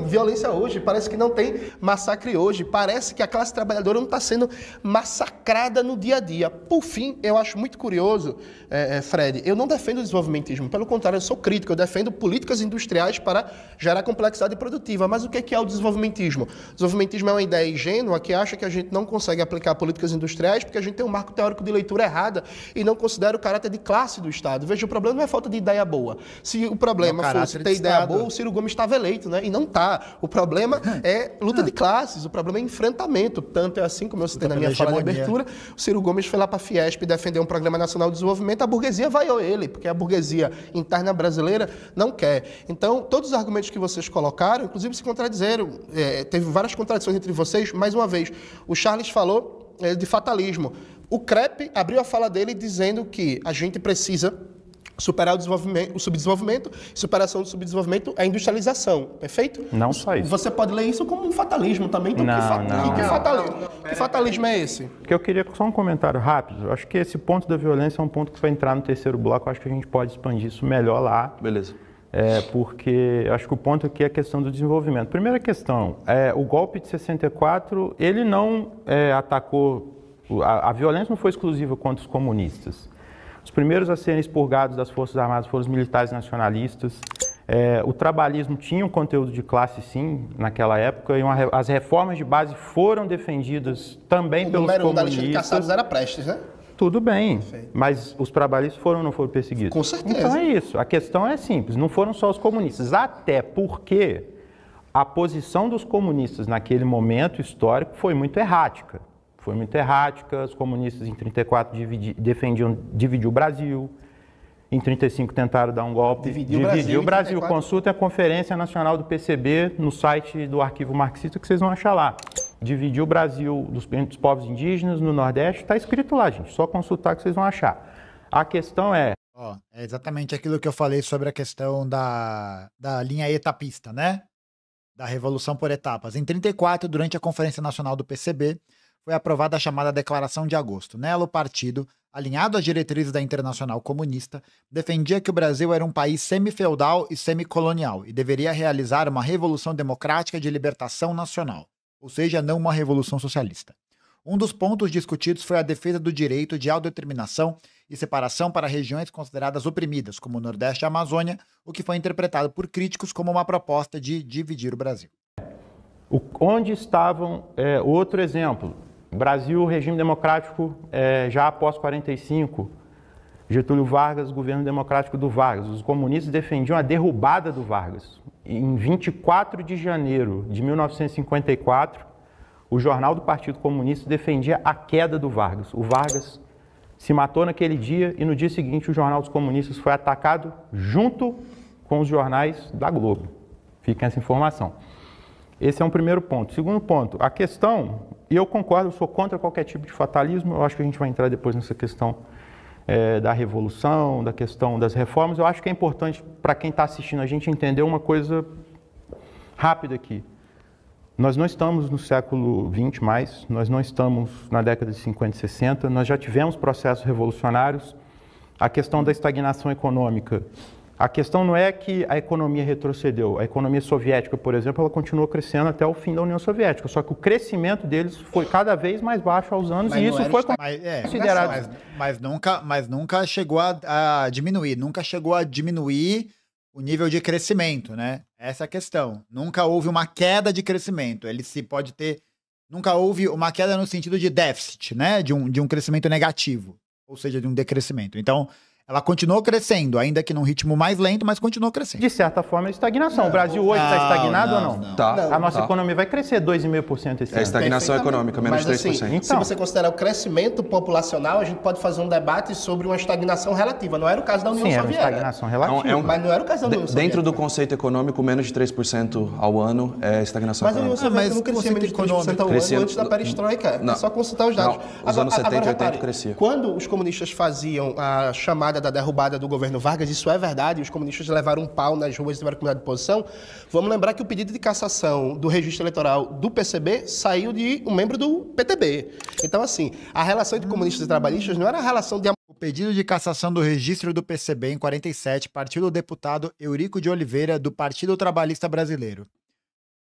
violência hoje, parece que não tem massacre hoje, parece que a classe trabalhadora não está sendo massacrada no dia a dia. Por fim, eu acho muito curioso, Fred, eu não defendo o desenvolvimentismo, pelo contrário, eu sou crítico, eu defendo políticas industriais para gerar complexidade produtiva. Mas o que é o desenvolvimentismo? O desenvolvimentismo é uma ideia ingênua que acha que a gente não consegue aplicar políticas industriais porque a gente tem um marco teórico de leitura errada e não considera o caráter de classe do Estado. Veja, o problema não é falta de ideia boa. Se o problema fosse ter ideia boa, o Ciro Gomes estava eleito, né? E não está. O problema é luta de classes, o problema é enfrentamento. Tanto é assim, como eu citei na minha fala de abertura, o Ciro Gomes foi lá para a Fiesp defender um Programa Nacional de Desenvolvimento, a burguesia vaiou ele, porque a burguesia interna brasileira não quer. Então, todos os argumentos que vocês colocaram, inclusive se contradizeram, teve várias contradições entre vocês. Mais uma vez, o Charles falou de fatalismo. O Krepp abriu a fala dele dizendo que a gente precisa superar o subdesenvolvimento, superação do subdesenvolvimento é a industrialização, perfeito? Não só isso. Você pode ler isso como um fatalismo também. Então, que fatalismo é esse? Porque eu queria só um comentário rápido. Eu acho que esse ponto da violência é um ponto que vai entrar no terceiro bloco. Eu acho que a gente pode expandir isso melhor lá. Beleza. Porque eu acho que o ponto aqui é a questão do desenvolvimento. Primeira questão, o golpe de 64, ele não atacou, a violência não foi exclusiva contra os comunistas. Os primeiros a serem expurgados das Forças Armadas foram os militares nacionalistas. O trabalhismo tinha um conteúdo de classe, sim, naquela época, e as reformas de base foram defendidas também pelos comunistas. O número 1 da lista de caçados era Prestes, né? Tudo bem, mas os trabalhistas foram ou não foram perseguidos? Com certeza. Então é isso, a questão é simples, não foram só os comunistas, até porque a posição dos comunistas naquele momento histórico foi muito errática. Foi muito errática, os comunistas em 34 defendiam dividir o Brasil, em 35 tentaram dar um golpe, dividir o Brasil. Consulta a Conferência Nacional do PCB no site do Arquivo Marxista que vocês vão achar lá. Dividir o Brasil dos povos indígenas no Nordeste, está escrito lá, gente. Só consultar que vocês vão achar. A questão é... É exatamente aquilo que eu falei sobre a questão da linha etapista, né? Da Revolução por Etapas. Em 34, durante a Conferência Nacional do PCB, foi aprovada a chamada Declaração de Agosto. Nela, o partido, alinhado às diretrizes da Internacional Comunista, defendia que o Brasil era um país semi-feudal e semi-colonial e deveria realizar uma revolução democrática de libertação nacional, ou seja, não uma revolução socialista. Um dos pontos discutidos foi a defesa do direito de autodeterminação e separação para regiões consideradas oprimidas, como o Nordeste e a Amazônia, o que foi interpretado por críticos como uma proposta de dividir o Brasil. Onde estavam, outro exemplo, Brasil, regime democrático já após 45, Getúlio Vargas, governo democrático do Vargas. Os comunistas defendiam a derrubada do Vargas. Em 24 de janeiro de 1954, o jornal do Partido Comunista defendia a queda do Vargas. O Vargas se matou naquele dia e no dia seguinte o Jornal dos Comunistas foi atacado junto com os jornais da Globo. Fica essa informação. Esse é um primeiro ponto. Segundo ponto, a questão, e eu concordo, eu sou contra qualquer tipo de fatalismo, eu acho que a gente vai entrar depois nessa questão da revolução, da questão das reformas. Eu acho que é importante para quem está assistindo a gente entender uma coisa rápida aqui. Nós não estamos no século XX mais, nós não estamos na década de 50 e 60, nós já tivemos processos revolucionários. A questão da estagnação econômica, a questão não é que a economia retrocedeu. A economia soviética, por exemplo, ela continuou crescendo até o fim da União Soviética, só que o crescimento deles foi cada vez mais baixo aos anos e isso foi considerado... Mas nunca chegou a diminuir, nunca chegou a diminuir o nível de crescimento, né? Essa é a questão. Nunca houve uma queda de crescimento. Nunca houve uma queda no sentido de déficit, né? De um crescimento negativo, ou seja, de um decrescimento. Então, ela continuou crescendo, ainda que num ritmo mais lento, mas continuou crescendo. De certa forma, é estagnação. Não, o Brasil hoje está estagnado ou não? Tá. A nossa economia vai crescer 2,5% esse ano. É estagnação econômica, menos de 3%. Assim, então, se você considerar o crescimento populacional, a gente pode fazer um debate sobre uma estagnação relativa. Não era o caso da União Soviética. Era estagnação relativa. Mas não era o caso da União Soviética. Dentro do conceito econômico, menos de 3% ao ano é estagnação econômica. Mas a União Soviética não crescia menos de 3% ao ano antes da perestroika. É só consultar os dados. Os anos 70 e 80 crescia. Quando os comunistas faziam a chamada da derrubada do governo Vargas, isso é verdade, os comunistas levaram um pau nas ruas e tiveram comunidade de oposição. Vamos lembrar que o pedido de cassação do registro eleitoral do PCB saiu de um membro do PTB. Então, assim, a relação entre comunistas e trabalhistas não era a relação de... O pedido de cassação do registro do PCB em 47 partiu do deputado Eurico de Oliveira, do Partido Trabalhista Brasileiro.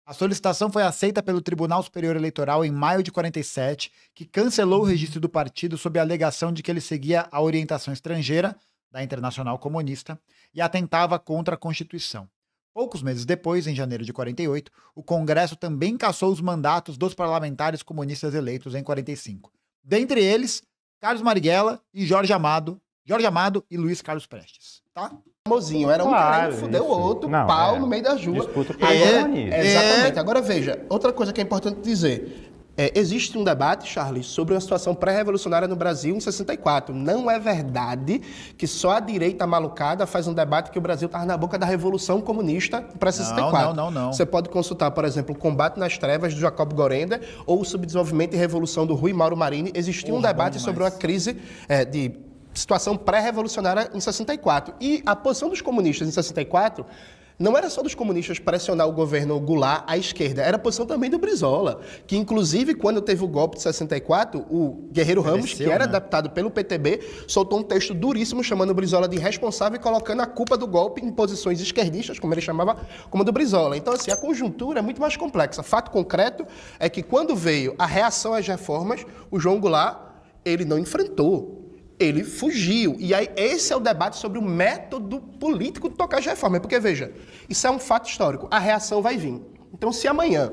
A solicitação foi aceita pelo Tribunal Superior Eleitoral em maio de 47, que cancelou o registro do partido sob a alegação de que ele seguia a orientação estrangeira da Internacional Comunista e atentava contra a Constituição. Poucos meses depois, em janeiro de 48, o Congresso também cassou os mandatos dos parlamentares comunistas eleitos em 45. Dentre eles, Carlos Marighella e Jorge Amado e Luiz Carlos Prestes. Tá? Mozinho, era um querendo fuder o outro, pau no meio da rua. Disputa Exatamente. Agora veja, outra coisa que é importante dizer. Existe um debate, Charles, sobre uma situação pré-revolucionária no Brasil em 64. Não é verdade que só a direita malucada faz um debate que o Brasil estava na boca da Revolução Comunista para 64. Não. Você pode consultar, por exemplo, o Combate nas Trevas, do Jacob Gorender, ou o Subdesenvolvimento e Revolução, do Rui Mauro Marini. Existia um debate sobre uma crise de situação pré-revolucionária em 64. E a posição dos comunistas em 64... não era só dos comunistas pressionar o governo Goulart à esquerda, era a posição também do Brizola, que inclusive quando teve o golpe de 64, o Guerreiro Ramos, que era deputado pelo PTB, soltou um texto duríssimo chamando o Brizola de irresponsável e colocando a culpa do golpe em posições esquerdistas, como ele chamava, como a do Brizola. Então, assim, a conjuntura é muito mais complexa. Fato concreto é que quando veio a reação às reformas, o João Goulart, ele não enfrentou. Ele fugiu. E aí esse é o debate sobre o método político de tocar as reformas. Porque, veja, isso é um fato histórico. A reação vai vir. Então, se amanhã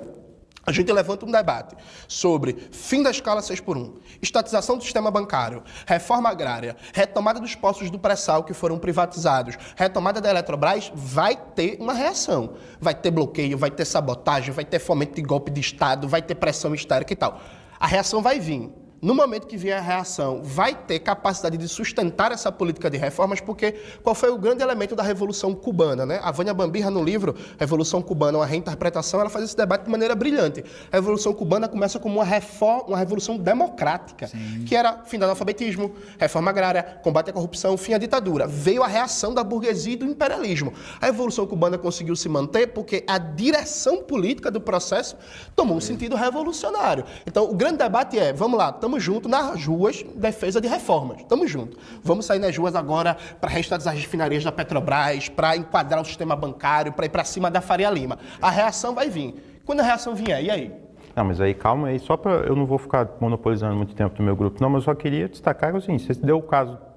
A gente levanta um debate sobre fim da escala 6x1, estatização do sistema bancário, reforma agrária, retomada dos postos do pré-sal que foram privatizados, retomada da Eletrobras, vai ter uma reação. Vai ter bloqueio, vai ter sabotagem, vai ter fomento de golpe de Estado, vai ter pressão histérica e tal. A reação vai vir. No momento que vier a reação, vai ter capacidade de sustentar essa política de reformas, porque qual foi o grande elemento da Revolução Cubana, né? A Vânia Bambirra, no livro Revolução Cubana, uma reinterpretação, ela faz esse debate de maneira brilhante. A Revolução Cubana começa como uma revolução democrática, que era fim do analfabetismo, reforma agrária, combate à corrupção, fim à ditadura. Veio a reação da burguesia e do imperialismo. A Revolução Cubana conseguiu se manter porque a direção política do processo tomou um sentido revolucionário. Então, o grande debate é, vamos lá, estamos juntos nas ruas em defesa de reformas. Estamos juntos. Vamos sair nas ruas agora para restatizar as refinarias da Petrobras, para enquadrar o sistema bancário, para ir para cima da Faria Lima. A reação vai vir. Quando a reação vier, e aí? Não, mas aí calma aí, só para eu não vou ficar monopolizando muito tempo do meu grupo, não, mas eu só queria destacar que assim, você deu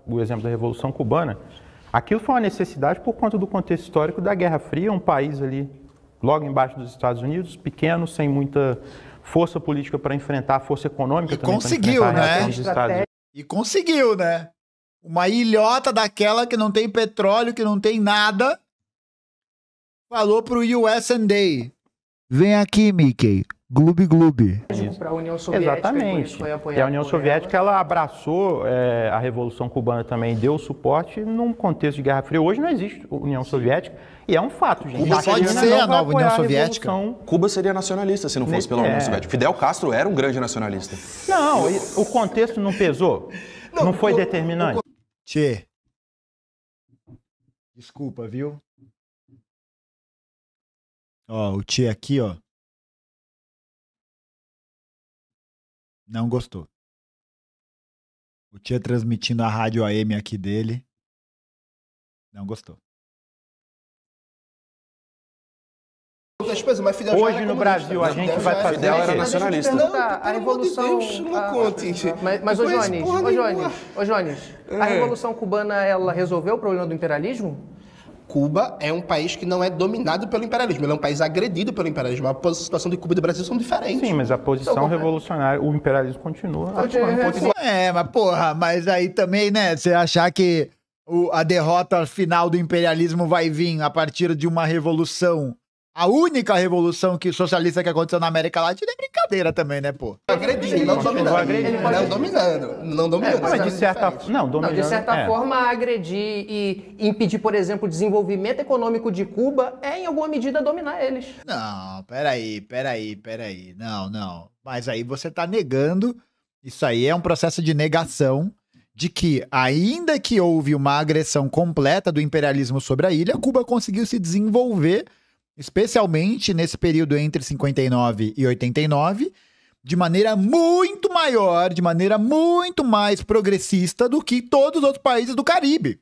o exemplo da Revolução Cubana. Aquilo foi uma necessidade por conta do contexto histórico da Guerra Fria, um país ali logo embaixo dos Estados Unidos, pequeno, sem muita força política para enfrentar, a força econômica também. Conseguiu, né? E conseguiu, né? Uma ilhota daquela que não tem petróleo, que não tem nada, falou pro US&A: vem aqui, Mickey. Gloob, gloob. Para a União Soviética. Exatamente. E a União Soviética, ela abraçou a Revolução Cubana também, deu suporte num contexto de Guerra Fria. Hoje não existe União Soviética e é um fato, gente. Cuba pode ser a nova União Soviética. Cuba seria nacionalista se não fosse pela União Soviética. Fidel Castro era um grande nacionalista. Não, o contexto não pesou? Não foi determinante? Tchê. Desculpa, viu? Ó, o Tchê aqui, ó. Não gostou. O Tchê transmitindo a rádio AM aqui dele. Não gostou. Hoje no Brasil a gente vai fazer... Fidel era nacionalista. A Revolução... Mas, ô Jones, a Revolução Cubana, ela resolveu o problema do imperialismo? Cuba é um país que não é dominado pelo imperialismo, ele é um país agredido pelo imperialismo. A situação de Cuba e do Brasil são diferentes. Sim, mas a posição revolucionária, o imperialismo continua. Mas porra, mas aí também, né, você achar que a derrota final do imperialismo vai vir a partir de uma revolução, a única revolução socialista que aconteceu na América Latina, é brincadeira também, né, pô? Agredindo, não dominando. Não dominando. Mas de certa forma, agredir e impedir, por exemplo, o desenvolvimento econômico de Cuba é, em alguma medida, dominar eles. Não, peraí. Não. Mas aí você tá negando, isso aí é um processo de negação de que, ainda que houve uma agressão completa do imperialismo sobre a ilha, Cuba conseguiu se desenvolver, especialmente nesse período entre 59 e 89, de maneira muito maior, de maneira muito mais progressista do que todos os outros países do Caribe.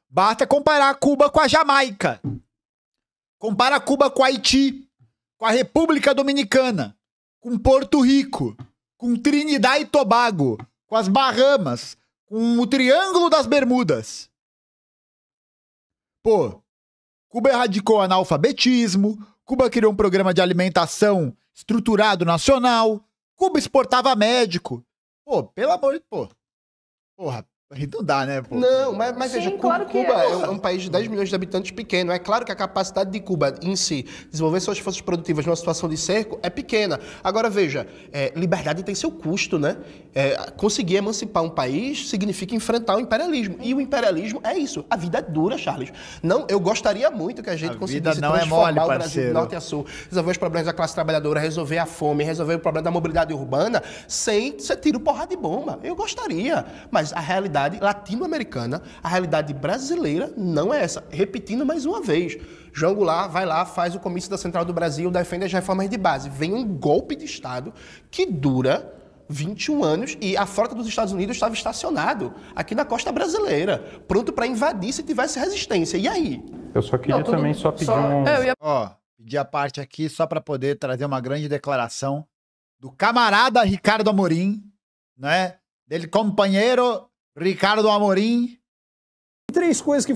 Basta comparar Cuba com a Jamaica. Compara Cuba com a Haiti, com a República Dominicana, com Porto Rico, com Trinidad e Tobago, com as Bahamas, com o Triângulo das Bermudas. Pô, Cuba erradicou o analfabetismo, Cuba criou um programa de alimentação estruturado nacional, Cuba exportava médico. Pô, pelo amor de... Porra, não dá, né? Pô? Não, mas Sim, veja, claro Cuba é um país de 10 milhões de habitantes pequeno. É claro que a capacidade de Cuba em si desenvolver suas forças produtivas numa situação de cerco é pequena. Agora, veja, liberdade tem seu custo, né? Conseguir emancipar um país significa enfrentar o imperialismo. E o imperialismo é isso. A vida é dura, Charles. Não, eu gostaria muito que a gente conseguisse transformar o Brasil de norte a sul, resolver os problemas da classe trabalhadora, resolver a fome, resolver o problema da mobilidade urbana sem ser tiro, porrada e bomba. Eu gostaria, mas a realidade latino-americana, a realidade brasileira não é essa. Repetindo mais uma vez, João Goulart vai lá, faz o comício da Central do Brasil, defende as reformas de base. Vem um golpe de Estado que dura 21 anos e a frota dos Estados Unidos estava estacionado aqui na costa brasileira, pronto para invadir se tivesse resistência. E aí? Eu só queria pedir pedir a parte aqui só para poder trazer uma grande declaração do camarada Ricardo Amorim, né? Dele companheiro Ricardo Amorim. Três coisas que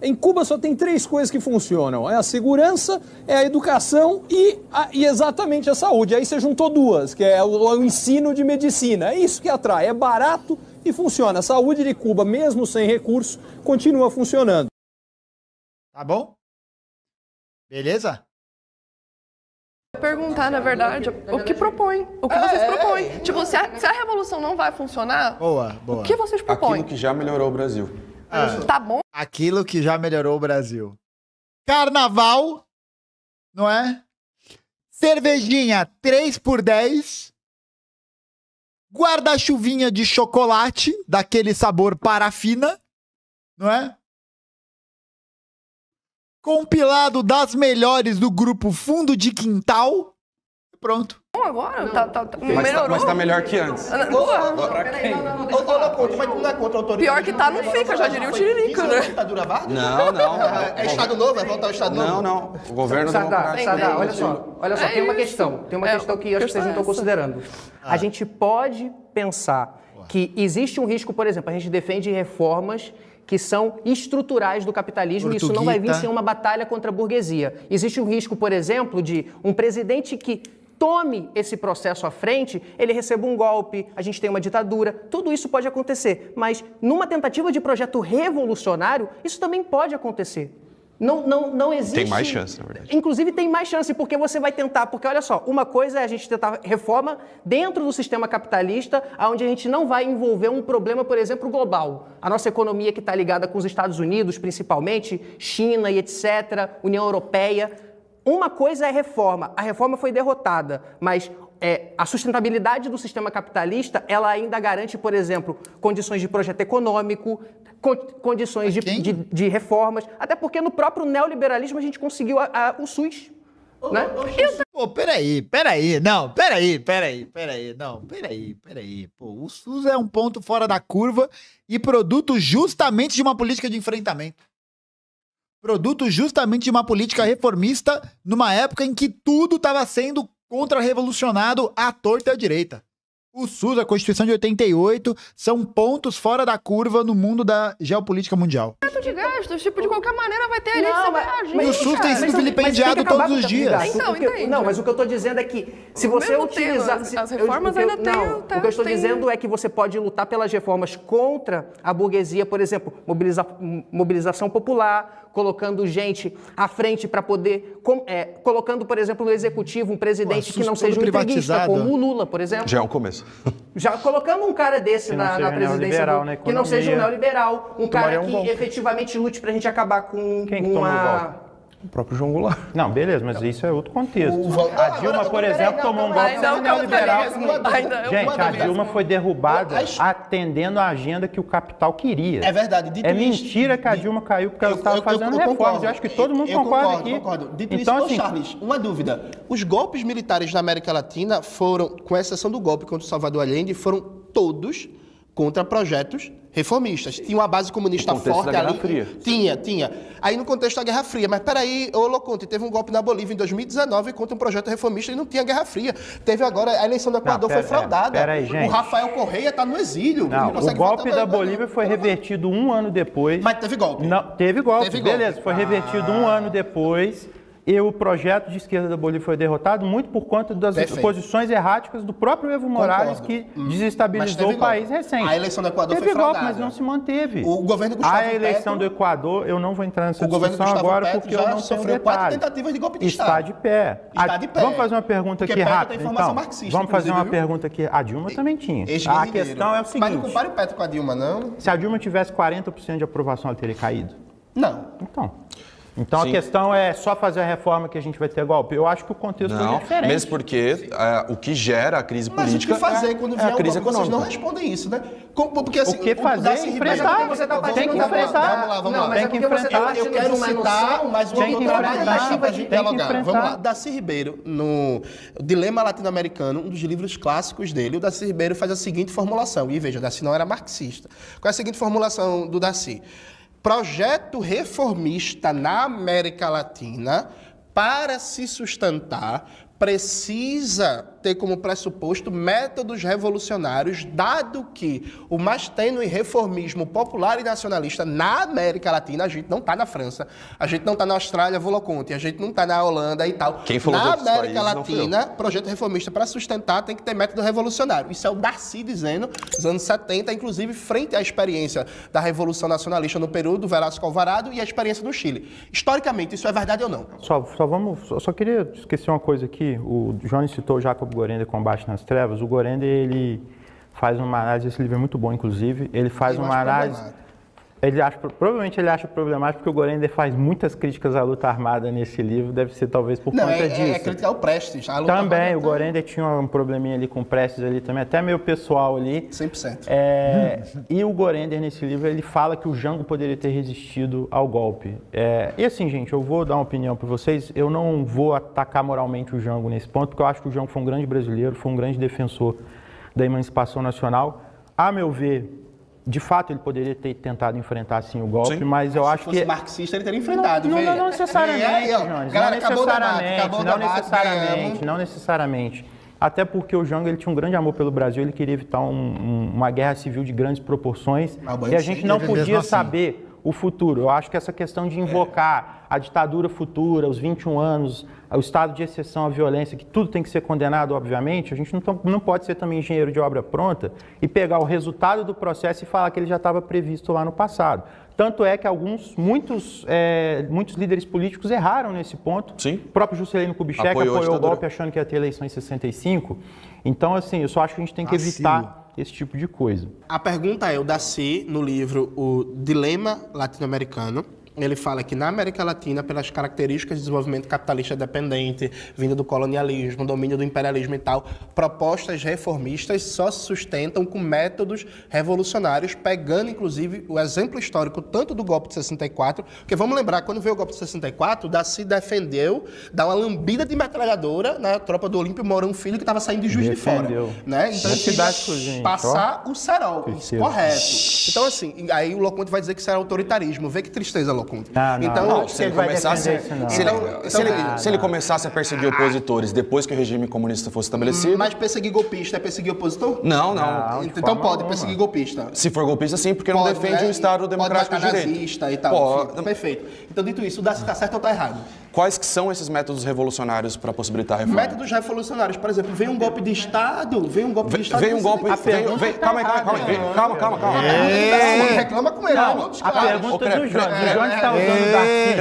Em Cuba só tem 3 coisas que funcionam. É a segurança, é a educação e exatamente a saúde. Aí você juntou 2, que é o ensino de medicina. É isso que atrai, é barato e funciona. A saúde de Cuba, mesmo sem recurso, continua funcionando. Tá bom? Beleza? Perguntar, na verdade, o que propõe, o que vocês propõem. Tipo, se a revolução não vai funcionar, boa. O que vocês propõem? Aquilo que já melhorou o Brasil. Tá bom? Aquilo que já melhorou o Brasil. Carnaval, não é? Cervejinha 3 por 10. Guarda-chuvinha de chocolate, daquele sabor parafina, não é? Compilado das melhores do grupo Fundo de Quintal. Pronto. Agora? Melhorou. Mas tá melhor que antes. Pior que tá, não fica, já diria o Tiririca, né? Não. É Estado Novo? É voltar ao Estado Novo? Não. O governo Sadar, olha só, tem uma questão que eu acho que vocês não estão considerando. A gente pode pensar que existe um risco, por exemplo, a gente defende reformas que são estruturais do capitalismo e isso não vai vir sem uma batalha contra a burguesia. Existe um risco, por exemplo, de um presidente que tome esse processo à frente, ele receba um golpe, a gente tem uma ditadura, tudo isso pode acontecer. Mas numa tentativa de projeto revolucionário, isso também pode acontecer. Não existe... Tem mais chance, na verdade. Inclusive tem mais chance, porque você vai tentar... Porque, olha só, uma coisa é a gente tentar reforma dentro do sistema capitalista, onde a gente não vai envolver um problema, por exemplo, global. A nossa economia que está ligada com os Estados Unidos, principalmente, China e etc., União Europeia. Uma coisa é reforma. A reforma foi derrotada, mas... a sustentabilidade do sistema capitalista, ela ainda garante, por exemplo, condições de projeto econômico, condições de reformas, até porque no próprio neoliberalismo a gente conseguiu o SUS. Né? Pô, peraí. Pô, o SUS é um ponto fora da curva e produto justamente de uma política de enfrentamento. Produto justamente de uma política reformista numa época em que tudo estava sendo contra-revolucionado à torta e à direita. O SUS, a Constituição de 88, são pontos fora da curva no mundo da geopolítica mundial. De gastos, tipo, de qualquer maneira vai ter ali E o SUS tem sido vilipendiado todos os dias. Então, não, mas o que eu estou dizendo é que se você utilizar... As reformas ainda tem... Não, o que eu estou dizendo é que você pode lutar pelas reformas contra a burguesia, por exemplo, mobilização popular, colocando gente à frente para poder... colocando, por exemplo, no executivo um presidente que não seja um entreguista, como o Lula, por exemplo. Já é um começo. Já colocando um cara desse na presidência, que não seja um neoliberal, um cara que efetivamente lute pra gente acabar com quem que tomou o golpe? O próprio João Goulart. Não, beleza, mas isso é outro contexto. A Dilma, por exemplo, tomou um golpe neoliberal. Gente, a Dilma foi derrubada atendendo a agenda que o capital queria. É verdade. É mentira que a Dilma caiu porque ela estava fazendo reformas. Eu acho que todo mundo concorda aqui. Concordo. Dito isso, Charles, uma dúvida. Os golpes militares na América Latina foram, com exceção do golpe contra o Salvador Allende, foram todos contra projetos reformistas. Tinha uma base comunista forte ali. Guerra Fria. Tinha. Aí no contexto da Guerra Fria. Mas peraí, Loconte, teve um golpe na Bolívia em 2019 contra um projeto reformista e não tinha Guerra Fria. Teve agora, a eleição do Equador foi fraudada. Peraí, gente. O Rafael Correia está no exílio. Não, o golpe da Bolívia foi revertido um ano depois. Mas teve golpe. Não, teve golpe. Beleza, foi revertido um ano depois. E o projeto de esquerda da Bolívia foi derrotado muito por conta das posições erráticas do próprio Evo Morales, que desestabilizou o país recente. A eleição do Equador foi fraudada. Teve golpe, mas não se manteve. O governo Gustavo Petro... A eleição do Equador, eu não vou entrar nessa discussão agora, porque eu não sofreu 4 tentativas de golpe de Estado. Está de pé. Vamos fazer uma pergunta aqui rápida. Então, vamos fazer uma pergunta aqui. A Dilma também tinha. A questão é o seguinte... Mas não compare o Petro com a Dilma, não. Se a Dilma tivesse 40% de aprovação, ela teria caído? Não. Então a questão é só fazer a reforma que a gente vai ter golpe. Eu acho que o contexto é diferente. Mesmo porque o que gera a crise política o que fazer quando vier a crise econômica. Vocês não respondem isso, né? Porque, assim, o que fazer é enfrentar. Tem que enfrentar. Vamos lá. Tem que enfrentar. Eu quero citar mais uma outra narrativa para a gente dialogar. Vamos lá. Darcy Ribeiro, no Dilema Latino-Americano, um dos livros clássicos dele, o Darcy Ribeiro faz a seguinte formulação. E veja, o Darcy não era marxista. Qual é a seguinte formulação do Darcy? Projeto reformista na América Latina, para se sustentar, precisa ter como pressuposto métodos revolucionários, dado que o mais tênue reformismo popular e nacionalista na América Latina, a gente não está na França, a gente não está na Austrália, Voloconte, a gente não está na Holanda e tal. Quem falou na de outros América países, não fui Latina, projeto reformista para sustentar tem que ter método revolucionário. Isso é o Darcy dizendo, nos anos 70, inclusive frente à experiência da Revolução Nacionalista no Peru, do Velasco Alvarado, e a experiência no Chile. Historicamente, isso é verdade ou não? Só queria esquecer uma coisa aqui. O Johnny citou o Jacob Gorender, Combate nas Trevas. O Gorender, ele faz uma análise, esse livro é muito bom, inclusive. Ele faz uma análise... Provavelmente ele acha problemático porque o Gorender faz muitas críticas à luta armada nesse livro, deve ser talvez por conta disso. É criticar o Prestes. A luta também, armada o Gorender tinha um probleminha ali com o Prestes ali também, até meio pessoal ali. 100%. E o Gorender, nesse livro, ele fala que o Jango poderia ter resistido ao golpe. E assim, gente, eu vou dar uma opinião para vocês, eu não vou atacar moralmente o Jango nesse ponto, porque eu acho que o Jango foi um grande brasileiro, foi um grande defensor da emancipação nacional. A meu ver, de fato, ele poderia ter tentado enfrentar, sim, o golpe, mas eu acho que... Se fosse marxista, ele teria enfrentado. Não necessariamente, Jones. Galera, Não necessariamente. Até porque o Jango, ele tinha um grande amor pelo Brasil, ele queria evitar uma guerra civil de grandes proporções, e a gente não podia saber o futuro. Eu acho que essa questão de invocar a ditadura futura, os 21 anos, o estado de exceção à violência, que tudo tem que ser condenado, obviamente, a gente não pode ser também engenheiro de obra pronta e pegar o resultado do processo e falar que ele já estava previsto lá no passado. Tanto é que muitos líderes políticos erraram nesse ponto. Sim. O próprio Juscelino Kubitschek apoiou o golpe achando que ia ter eleição em 65. Então, assim, eu só acho que a gente tem que evitar esse tipo de coisa. A pergunta é, o Darcy, no livro O Dilema Latino-Americano, ele fala que na América Latina, pelas características de desenvolvimento capitalista dependente, vinda do colonialismo, domínio do imperialismo e tal, propostas reformistas só se sustentam com métodos revolucionários, pegando, inclusive, o exemplo histórico tanto do golpe de 64, porque vamos lembrar, quando veio o golpe de 64, o Darcy defendeu dar uma lambida de metralhadora na tropa do Olímpio Mourão Filho, que estava saindo de Juiz de Fora. Né? Então, ele passar o cerol, correto. Então, assim, aí o Loconte vai dizer que isso era autoritarismo. Vê que tristeza, Loconte. Se ele começasse a perseguir opositores depois que o regime comunista fosse estabelecido... Mas perseguir golpista é perseguir opositor? Não. Então pode perseguir golpista. Se for golpista, sim, porque não defende o Estado democrático de direito. Nazista e tal. Perfeito. Então, dito isso, o Darcy está certo ou está errado? Quais que são esses métodos revolucionários para possibilitar a reforma? Métodos revolucionários, por exemplo, vem um golpe de Estado, Calma. Reclama com ele. A pergunta do Jones está usando o Darcy.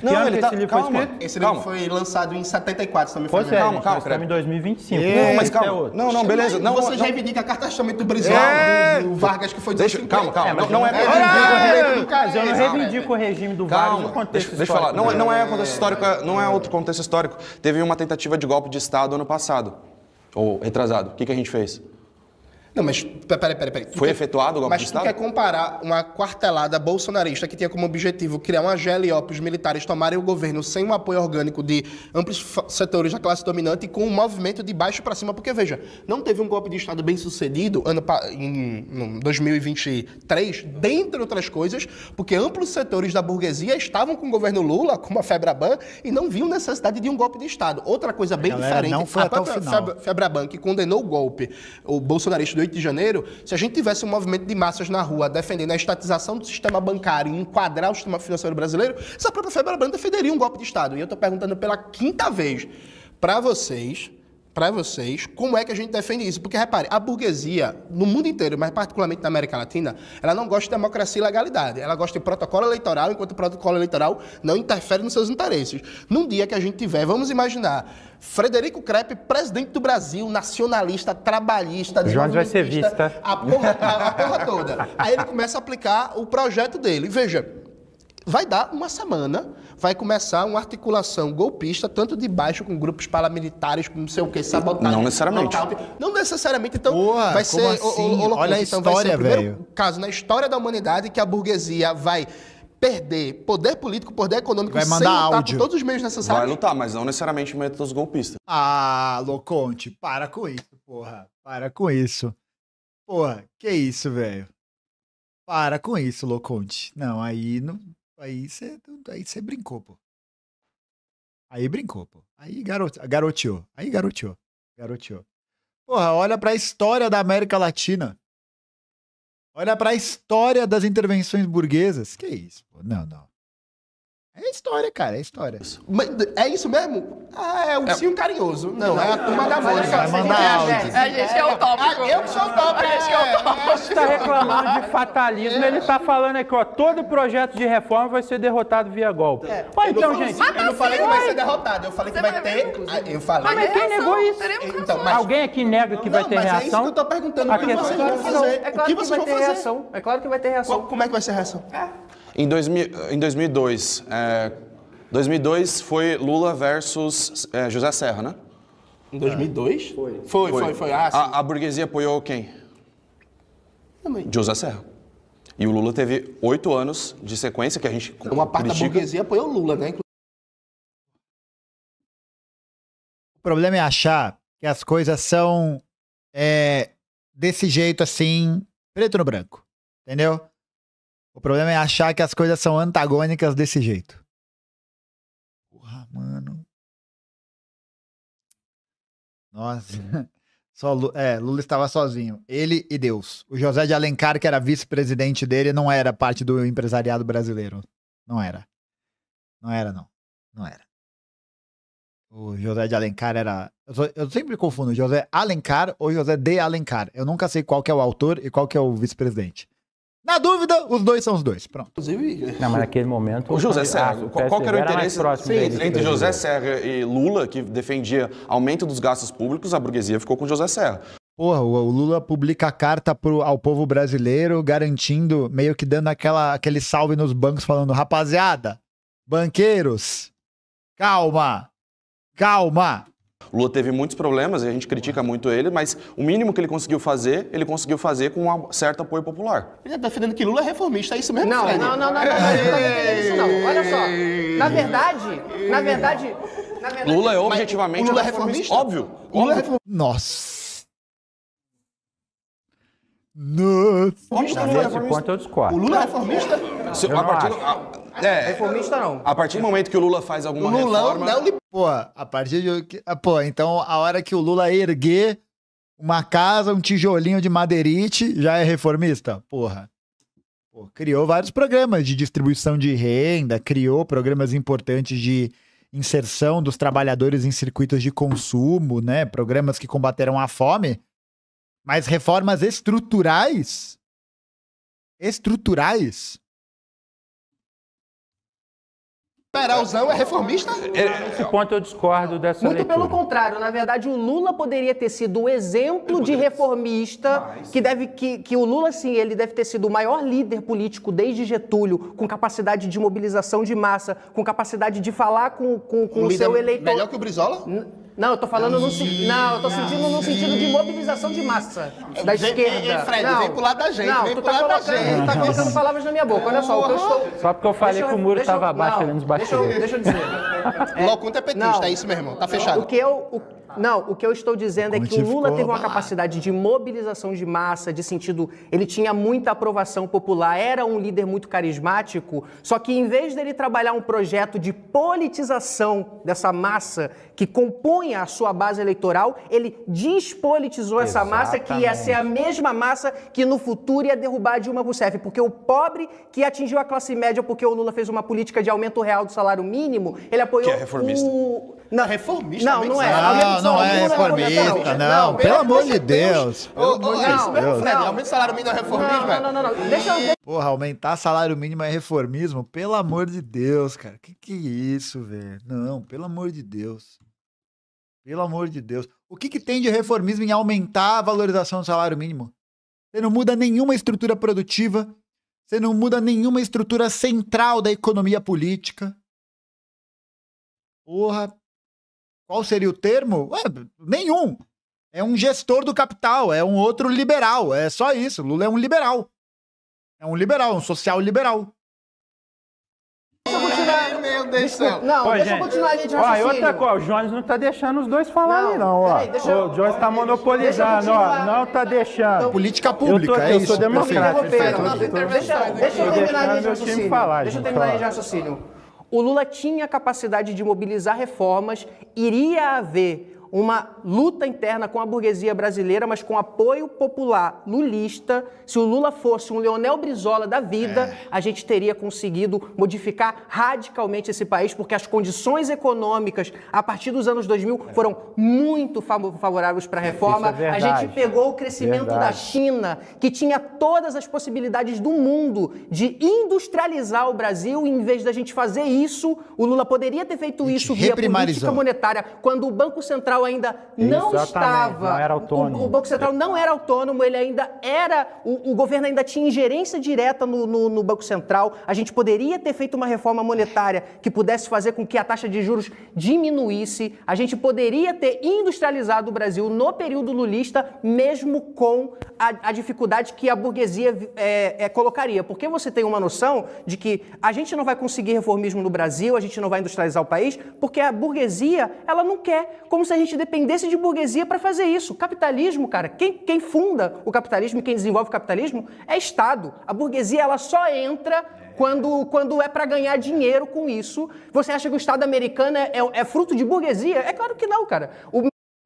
Não, ele tá... Calma. Esse livro foi lançado em 74, se não me engano. Calma, estamos em 2025. Não, mas calma. Não, beleza. Não, vocês reivindicam a carta testamento do Brasil, do Vargas, que foi... Calma. Não é... Mas eu não reivindico o regime do Vargas no contexto histórico. Deixa eu falar. Não é contexto histórico, não é outro contexto histórico. Teve uma tentativa de golpe de Estado ano passado, ou retrasado. O que a gente fez? Não, mas peraí. Foi efetuado o golpe de Estado? Mas tu quer comparar uma quartelada bolsonarista que tinha como objetivo criar uma GLO para os militares tomarem o governo sem um apoio orgânico de amplos setores da classe dominante com um movimento de baixo para cima? Porque, veja, não teve um golpe de Estado bem sucedido em 2023, dentre outras coisas, porque amplos setores da burguesia estavam com o governo Lula, como a Febraban, e não viam necessidade de um golpe de Estado. Outra coisa bem diferente, não foi a própria Febraban, que condenou o golpe, o bolsonarista do 8 de janeiro, se a gente tivesse um movimento de massas na rua defendendo a estatização do sistema bancário e enquadrar o sistema financeiro brasileiro, essa própria Febraban defenderia um golpe de Estado. E eu estou perguntando pela quinta vez para vocês, como é que a gente defende isso? Porque, repare, a burguesia, no mundo inteiro, mas particularmente na América Latina, ela não gosta de democracia e legalidade. Ela gosta de protocolo eleitoral, enquanto o protocolo eleitoral não interfere nos seus interesses. Num dia que a gente tiver, vamos imaginar, Frederico Crepe, presidente do Brasil, nacionalista, trabalhista, desenvolvimentista, a porra toda. Aí ele começa a aplicar o projeto dele. Veja, vai dar uma semana, vai começar uma articulação golpista, tanto de baixo com grupos paramilitares, com não sei o que, sabotagem. Não necessariamente. Não necessariamente, então vai ser... Assim? Olha a história, velho. Vai ser o primeiro caso na história da humanidade que a burguesia vai perder poder político, poder econômico, vai mandar sem lutar áudio por todos os meios necessários. Vai lutar, mas não necessariamente métodos golpistas. Loconte, para com isso, porra. Para com isso. Porra, que isso, velho? Para com isso, Loconte. Não, aí você brincou, pô. Aí brincou, pô. Aí garoteou. Garoteou. Porra, olha pra história da América Latina. Olha pra história das intervenções burguesas. Que isso, pô? Não. É história, cara, é história. Mas é isso mesmo? Ah, é um sim carinhoso. Não, é a turma da música. Vai mandar áudio. A gente é o tópico. Eu que sou o tópico. A gente é o tópico. Você está reclamando de fatalismo, ele está falando aqui, ó, todo projeto de reforma vai ser derrotado via golpe. Olha, então, gente... Eu não falei que vai ser derrotado, eu falei que vai ter... Eu falei... Mas quem negou isso? Então, mas... Alguém aqui nega que vai ter mas reação? é isso que eu tô perguntando. O que vocês vão fazer? É claro que vai ter reação. É claro que vai ter reação. Como é que vai ser a reação? Em 2002, 2002 foi Lula versus José Serra, né? Em 2002? Foi. Ah, sim. A burguesia apoiou quem? Também. José Serra. E o Lula teve 8 anos de sequência que a gente Uma parte da critica. burguesia apoiou o Lula, né? O problema é achar que as coisas são desse jeito assim, preto no branco. Entendeu? O problema é achar que as coisas são antagônicas desse jeito. Porra, mano. Nossa. Lula estava sozinho. Ele e Deus. O José de Alencar, que era vice-presidente dele, não era parte do empresariado brasileiro. Não era. Não era. O José de Alencar era... Eu sempre confundo José Alencar ou José de Alencar. Eu nunca sei qual que é o autor e qual que é o vice-presidente. Na dúvida, os dois são os dois. Pronto. Inclusive... Não, mas naquele momento... O José Serra, qual que era o interesse entre entre José Serra e Lula, que defendia aumento dos gastos públicos, a burguesia ficou com José Serra. Porra, o Lula publica a carta ao povo brasileiro, garantindo, meio que dando aquele salve nos bancos, falando, rapaziada, banqueiros, calma. O Lula teve muitos problemas e a gente critica muito ele, mas o mínimo que ele conseguiu fazer com um certo apoio popular. Ele está defendendo que Lula é reformista, é isso mesmo? Não, Fred? não tá defendendo isso não. Olha só, na verdade... Lula é objetivamente Lula é reformista? Óbvio. Lula é reformista. Nossa. Nesse ponto eu discordo. O Lula é reformista? Reformista não. A partir do momento que o Lula faz alguma reforma... Pô, a partir de... Pô, então a hora que o Lula erguer uma casa, um tijolinho de madeirite, já é reformista? Porra. Pô, criou vários programas de distribuição de renda, criou programas importantes de inserção dos trabalhadores em circuitos de consumo, né? Programas que combateram a fome. Mas reformas estruturais? Peralzão é reformista? Nesse ponto eu discordo dessa Muito leitura. pelo contrário, na verdade, o Lula poderia ter sido um exemplo de reformista, que o Lula, sim, ele deve ter sido o maior líder político desde Getúlio, com capacidade de mobilização de massa, com capacidade de falar com o seu eleitor. Melhor que o Brizola? Não, eu tô falando no sentido de mobilização de massa da esquerda. Fred, vem pro lado da gente, tu tá colocando palavras na minha boca. Olha só, o que eu estou... Só porque eu falei que o muro estava abaixo ali nos bastidores. Deixa eu dizer. Loconto é petista, é isso, meu irmão. Tá fechado. O que eu estou dizendo é que o Lula teve uma capacidade de mobilização de massa, de sentido... Ele tinha muita aprovação popular, era um líder muito carismático, só que em vez dele trabalhar um projeto de politização dessa massa que compõe a sua base eleitoral, ele despolitizou essa massa, que ia ser a mesma massa que no futuro ia derrubar Dilma Rousseff, porque o pobre que atingiu a classe média porque o Lula fez uma política de aumento real do salário mínimo, ele apoiou... Que é reformista. Não, reformista? Não é. Não é reformista, não. Pelo amor de Deus. Fred, aumenta o salário mínimo é reformismo, velho? Não. Deixa eu... Porra, aumentar salário mínimo é reformismo? Pelo amor de Deus, cara. Que é isso, velho? Não, pelo amor de Deus. Pelo amor de Deus. O que tem de reformismo em aumentar a valorização do salário mínimo? Você não muda nenhuma estrutura produtiva, você não muda nenhuma estrutura central da economia política. Porra. Qual seria o termo? Nenhum. É um gestor do capital, é um outro liberal, é só isso. Lula é um liberal. É um social liberal. Meu Deus do céu. Não, deixa eu continuar a gente raciocínio. Outra coisa, o Jones não tá deixando os dois falarem, não, ó. O Jones tá monopolizando, ó. Não tá deixando. Política pública, é isso. Eu sou democrático. Deixa eu terminar a Deixa eu terminar de raciocínio. O Lula tinha capacidade de mobilizar reformas, iria haver uma luta interna com a burguesia brasileira, mas com apoio popular lulista. Se o Lula fosse um Leonel Brizola da vida, a gente teria conseguido modificar radicalmente esse país, porque as condições econômicas, a partir dos anos 2000, foram muito favoráveis para a reforma. A gente pegou o crescimento da China, que tinha todas as possibilidades do mundo de industrializar o Brasil, e em vez da gente fazer isso, o Lula poderia ter feito isso via política monetária, quando o Banco Central ainda não estava... Não era autônomo. O Banco Central não era autônomo, ele ainda era... O governo ainda tinha ingerência direta no Banco Central. A gente poderia ter feito uma reforma monetária que pudesse fazer com que a taxa de juros diminuísse. A gente poderia ter industrializado o Brasil no período lulista, mesmo com a dificuldade que a burguesia colocaria. Porque você tem uma noção de que a gente não vai conseguir reformismo no Brasil, a gente não vai industrializar o país, porque a burguesia, ela não quer, como se a gente dependesse de burguesia para fazer isso. O capitalismo, cara, quem funda o capitalismo e quem desenvolve o capitalismo é Estado. A burguesia, ela só entra quando é para ganhar dinheiro com isso. Você acha que o Estado americano é fruto de burguesia? É claro que não, cara.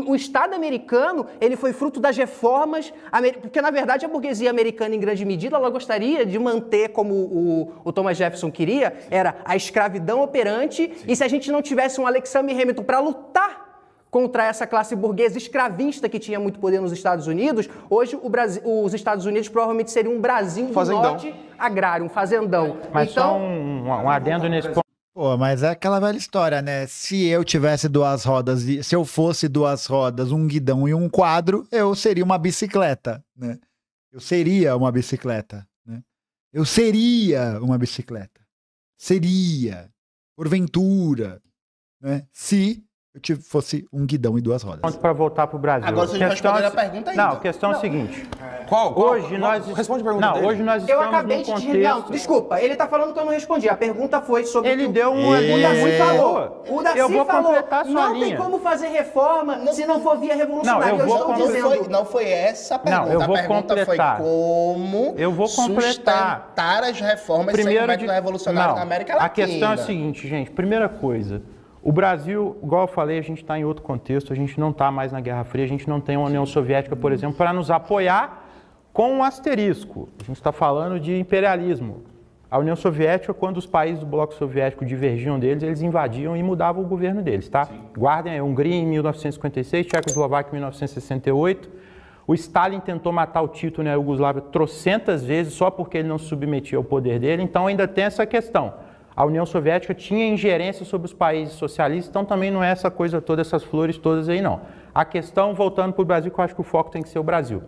O Estado americano, ele foi fruto das reformas, porque na verdade a burguesia americana, em grande medida, ela gostaria de manter, como o Thomas Jefferson queria, era a escravidão operante. Sim. E se a gente não tivesse um Alexander Hamilton para lutar contra essa classe burguesa escravista que tinha muito poder nos Estados Unidos, hoje os Estados Unidos provavelmente seriam um Brasil do norte agrário, um fazendão. Mas então, só um adendo nesse ponto. Pô, mas é aquela velha história, né? Se eu tivesse duas rodas, se eu fosse duas rodas, um guidão e um quadro, eu seria uma bicicleta, né? Eu seria uma bicicleta, né? Eu seria uma bicicleta. Seria, porventura, né? Se eu fosse um guidão e duas rodas. Para voltar para o Brasil. Agora você já respondeu a pergunta ainda. Não, a questão é a seguinte. Qual? Hoje nós... Responde a pergunta dele. Hoje nós estamos eu acabei num de contexto... Não, desculpa, ele está falando que eu não respondi. A pergunta foi sobre... Ele deu um... O Darcy falou. O Darcy eu vou falou, completar a sua não linha. tem como fazer reforma se não for via revolucionária. Não foi essa a pergunta. Não, eu vou a pergunta completar. Foi como sustentar as reformas sem o método revolucionário na América Latina. A questão é a seguinte, gente. Primeira coisa... O Brasil, igual eu falei, a gente está em outro contexto, a gente não está mais na Guerra Fria, a gente não tem uma União Soviética, por exemplo, para nos apoiar com um asterisco. A gente está falando de imperialismo. A União Soviética, quando os países do bloco soviético divergiam deles, eles invadiam e mudavam o governo deles, tá? Sim. Guardem a Hungria em 1956, Tchecoslováquia em 1968. O Stalin tentou matar o Tito na Iugoslávia trocentas vezes só porque ele não se submetia ao poder dele, então ainda tem essa questão. A União Soviética tinha ingerência sobre os países socialistas, então também não é essa coisa toda, essas flores todas aí não. A questão, voltando para o Brasil, que eu acho que o foco tem que ser o Brasil.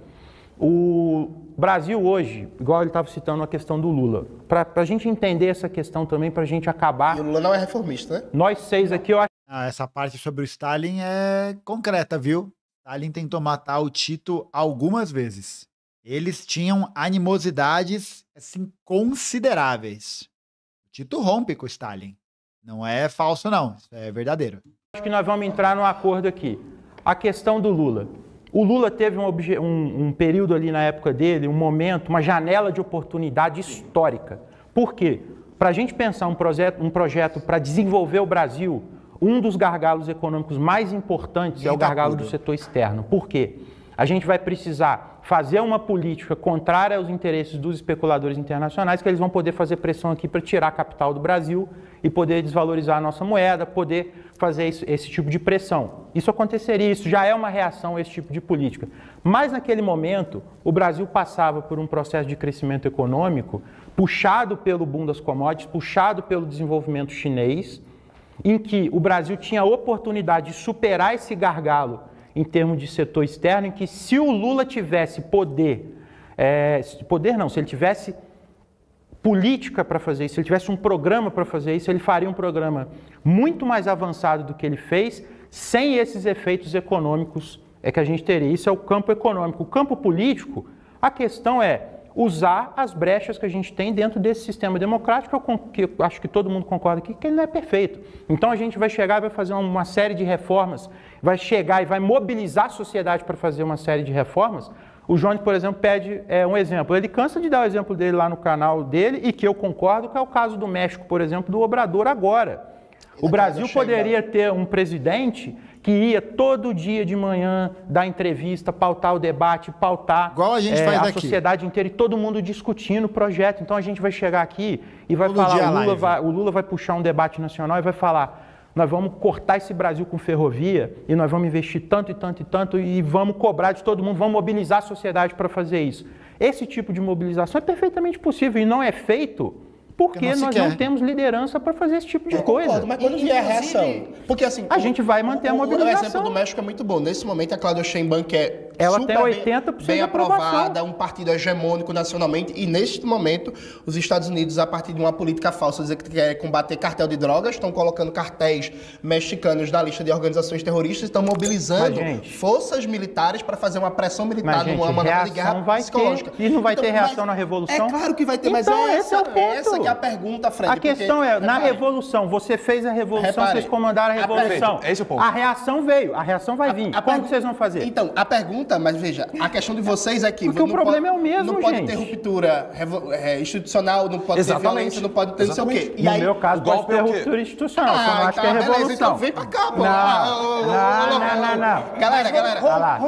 O Brasil hoje, igual ele estava citando a questão do Lula, para a gente entender essa questão também, para a gente acabar... E o Lula não é reformista, né? Nós seis aqui, eu acho... Essa parte sobre o Stalin é concreta, viu? Stalin tentou matar o Tito algumas vezes. Eles tinham animosidades, assim, consideráveis. Tito rompe com o Stalin. Não é falso, não. Isso é verdadeiro. Acho que nós vamos entrar num acordo aqui. A questão do Lula. O Lula teve um período ali na época dele, um momento, uma janela de oportunidade histórica. Por quê? Para a gente pensar um projeto para desenvolver o Brasil, um dos gargalos econômicos mais importantes é o gargalo do setor externo. Por quê? A gente vai precisar fazer uma política contrária aos interesses dos especuladores internacionais, que eles vão poder fazer pressão aqui para tirar capital do Brasil e poder desvalorizar a nossa moeda, poder fazer esse tipo de pressão. Isso aconteceria, isso já é uma reação a esse tipo de política. Mas naquele momento, o Brasil passava por um processo de crescimento econômico puxado pelo boom das commodities, puxado pelo desenvolvimento chinês, em que o Brasil tinha a oportunidade de superar esse gargalo em termos de setor externo, em que se o Lula tivesse se ele tivesse política para fazer isso, se ele tivesse um programa para fazer isso, ele faria um programa muito mais avançado do que ele fez, sem esses efeitos econômicos que a gente teria. Isso é o campo econômico. O campo político, a questão é usar as brechas que a gente tem dentro desse sistema democrático, que eu acho que todo mundo concorda aqui, que ele não é perfeito. Então a gente vai chegar e vai fazer uma série de reformas, vai chegar e vai mobilizar a sociedade para fazer uma série de reformas. O Jones, por exemplo, pede um exemplo. Ele cansa de dar o exemplo dele lá no canal dele, e que eu concordo, que é o caso do México, por exemplo, do Obrador agora. O Brasil poderia ter um presidente que ia todo dia de manhã dar entrevista, pautar o debate, pautar igual a gente faz a daqui. sociedade inteira e todo mundo discutindo o projeto. Então a gente vai chegar aqui e vai Todo falar, dia o Lula vai puxar um debate nacional e vai falar, nós vamos cortar esse Brasil com ferrovia e nós vamos investir tanto e tanto e tanto e vamos cobrar de todo mundo, vamos mobilizar a sociedade para fazer isso. Esse tipo de mobilização é perfeitamente possível e não é feito porque nós não temos liderança para fazer esse tipo de coisa. Concordo, mas quando vier a reação... Porque assim... A gente vai manter a mobilização. O exemplo do México é muito bom. Nesse momento, a Cláudia Sheinbaum, que é ela super tem 80% bem de aprovação. aprovada, um partido hegemônico nacionalmente, e neste momento, os Estados Unidos, a partir de uma política falsa, dizer que quer combater cartel de drogas, estão colocando cartéis mexicanos na lista de organizações terroristas, estão mobilizando forças militares para fazer uma pressão militar numa manobra de guerra psicológica. E não vai ter reação na Revolução? É claro que vai ter, mas então, esse é o ponto. Essa que é a pergunta, Fred. A questão é, na Revolução, você fez a Revolução, vocês comandaram a Revolução. Esse é o ponto. A reação veio, a reação vai vir. Como que vocês vão fazer? Então, a pergunta, mas veja, a questão de vocês é que... Porque o problema é o mesmo, não pode ter ruptura institucional, não pode ter violência, não pode ter não sei o quê. E no meu caso, pode ter ruptura institucional, eu não acho que é Revolução. Então vem pra cá, pô. Não. Galera.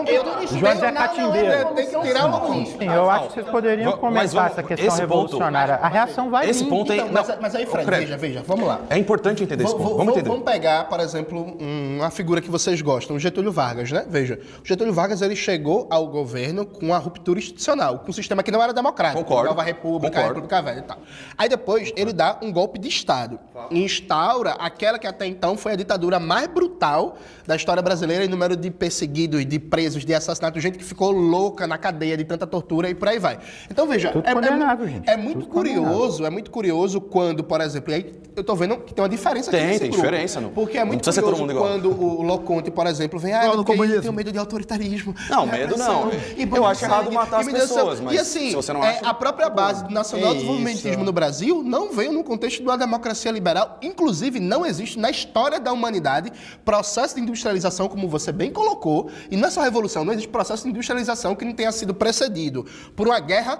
José Catimbeiro. Tem que tirar o... Sim, eu acho que vocês poderiam comentar essa questão revolucionária. A reação vai vir. Esse ponto aí... Mas aí, Fred, veja, vamos lá. É importante entender esse ponto. Vamos entender. Vamos pegar, por exemplo, uma figura que vocês gostam, o Getúlio Vargas, né? Veja, o Getúlio Vargas, ele chegou ao governo com uma ruptura institucional, com um sistema que não era democrático. Concordo. Nova República, República Velha e tal. Aí depois, ele dá um golpe de Estado. E instaura aquela que até então foi a ditadura mais brutal da história brasileira em número de perseguidos, de presos, de assassinatos, gente que ficou louca na cadeia de tanta tortura e por aí vai. Então, veja, é muito curioso quando, por exemplo, e aí eu tô vendo que tem uma diferença aqui nesse grupo. Tem diferença. Porque é muito curioso quando o Loconte, por exemplo, vem, eu tenho medo de autoritarismo. Não, medo não. Eu acho errado matar as pessoas, mas e assim, se você não acha... a própria base do nacional desenvolvimentismo no Brasil não veio no contexto de uma democracia liberal. Inclusive, não existe na história da humanidade processo de industrialização, como você bem colocou, e não é só revolução, não existe processo de industrialização que não tenha sido precedido por uma guerra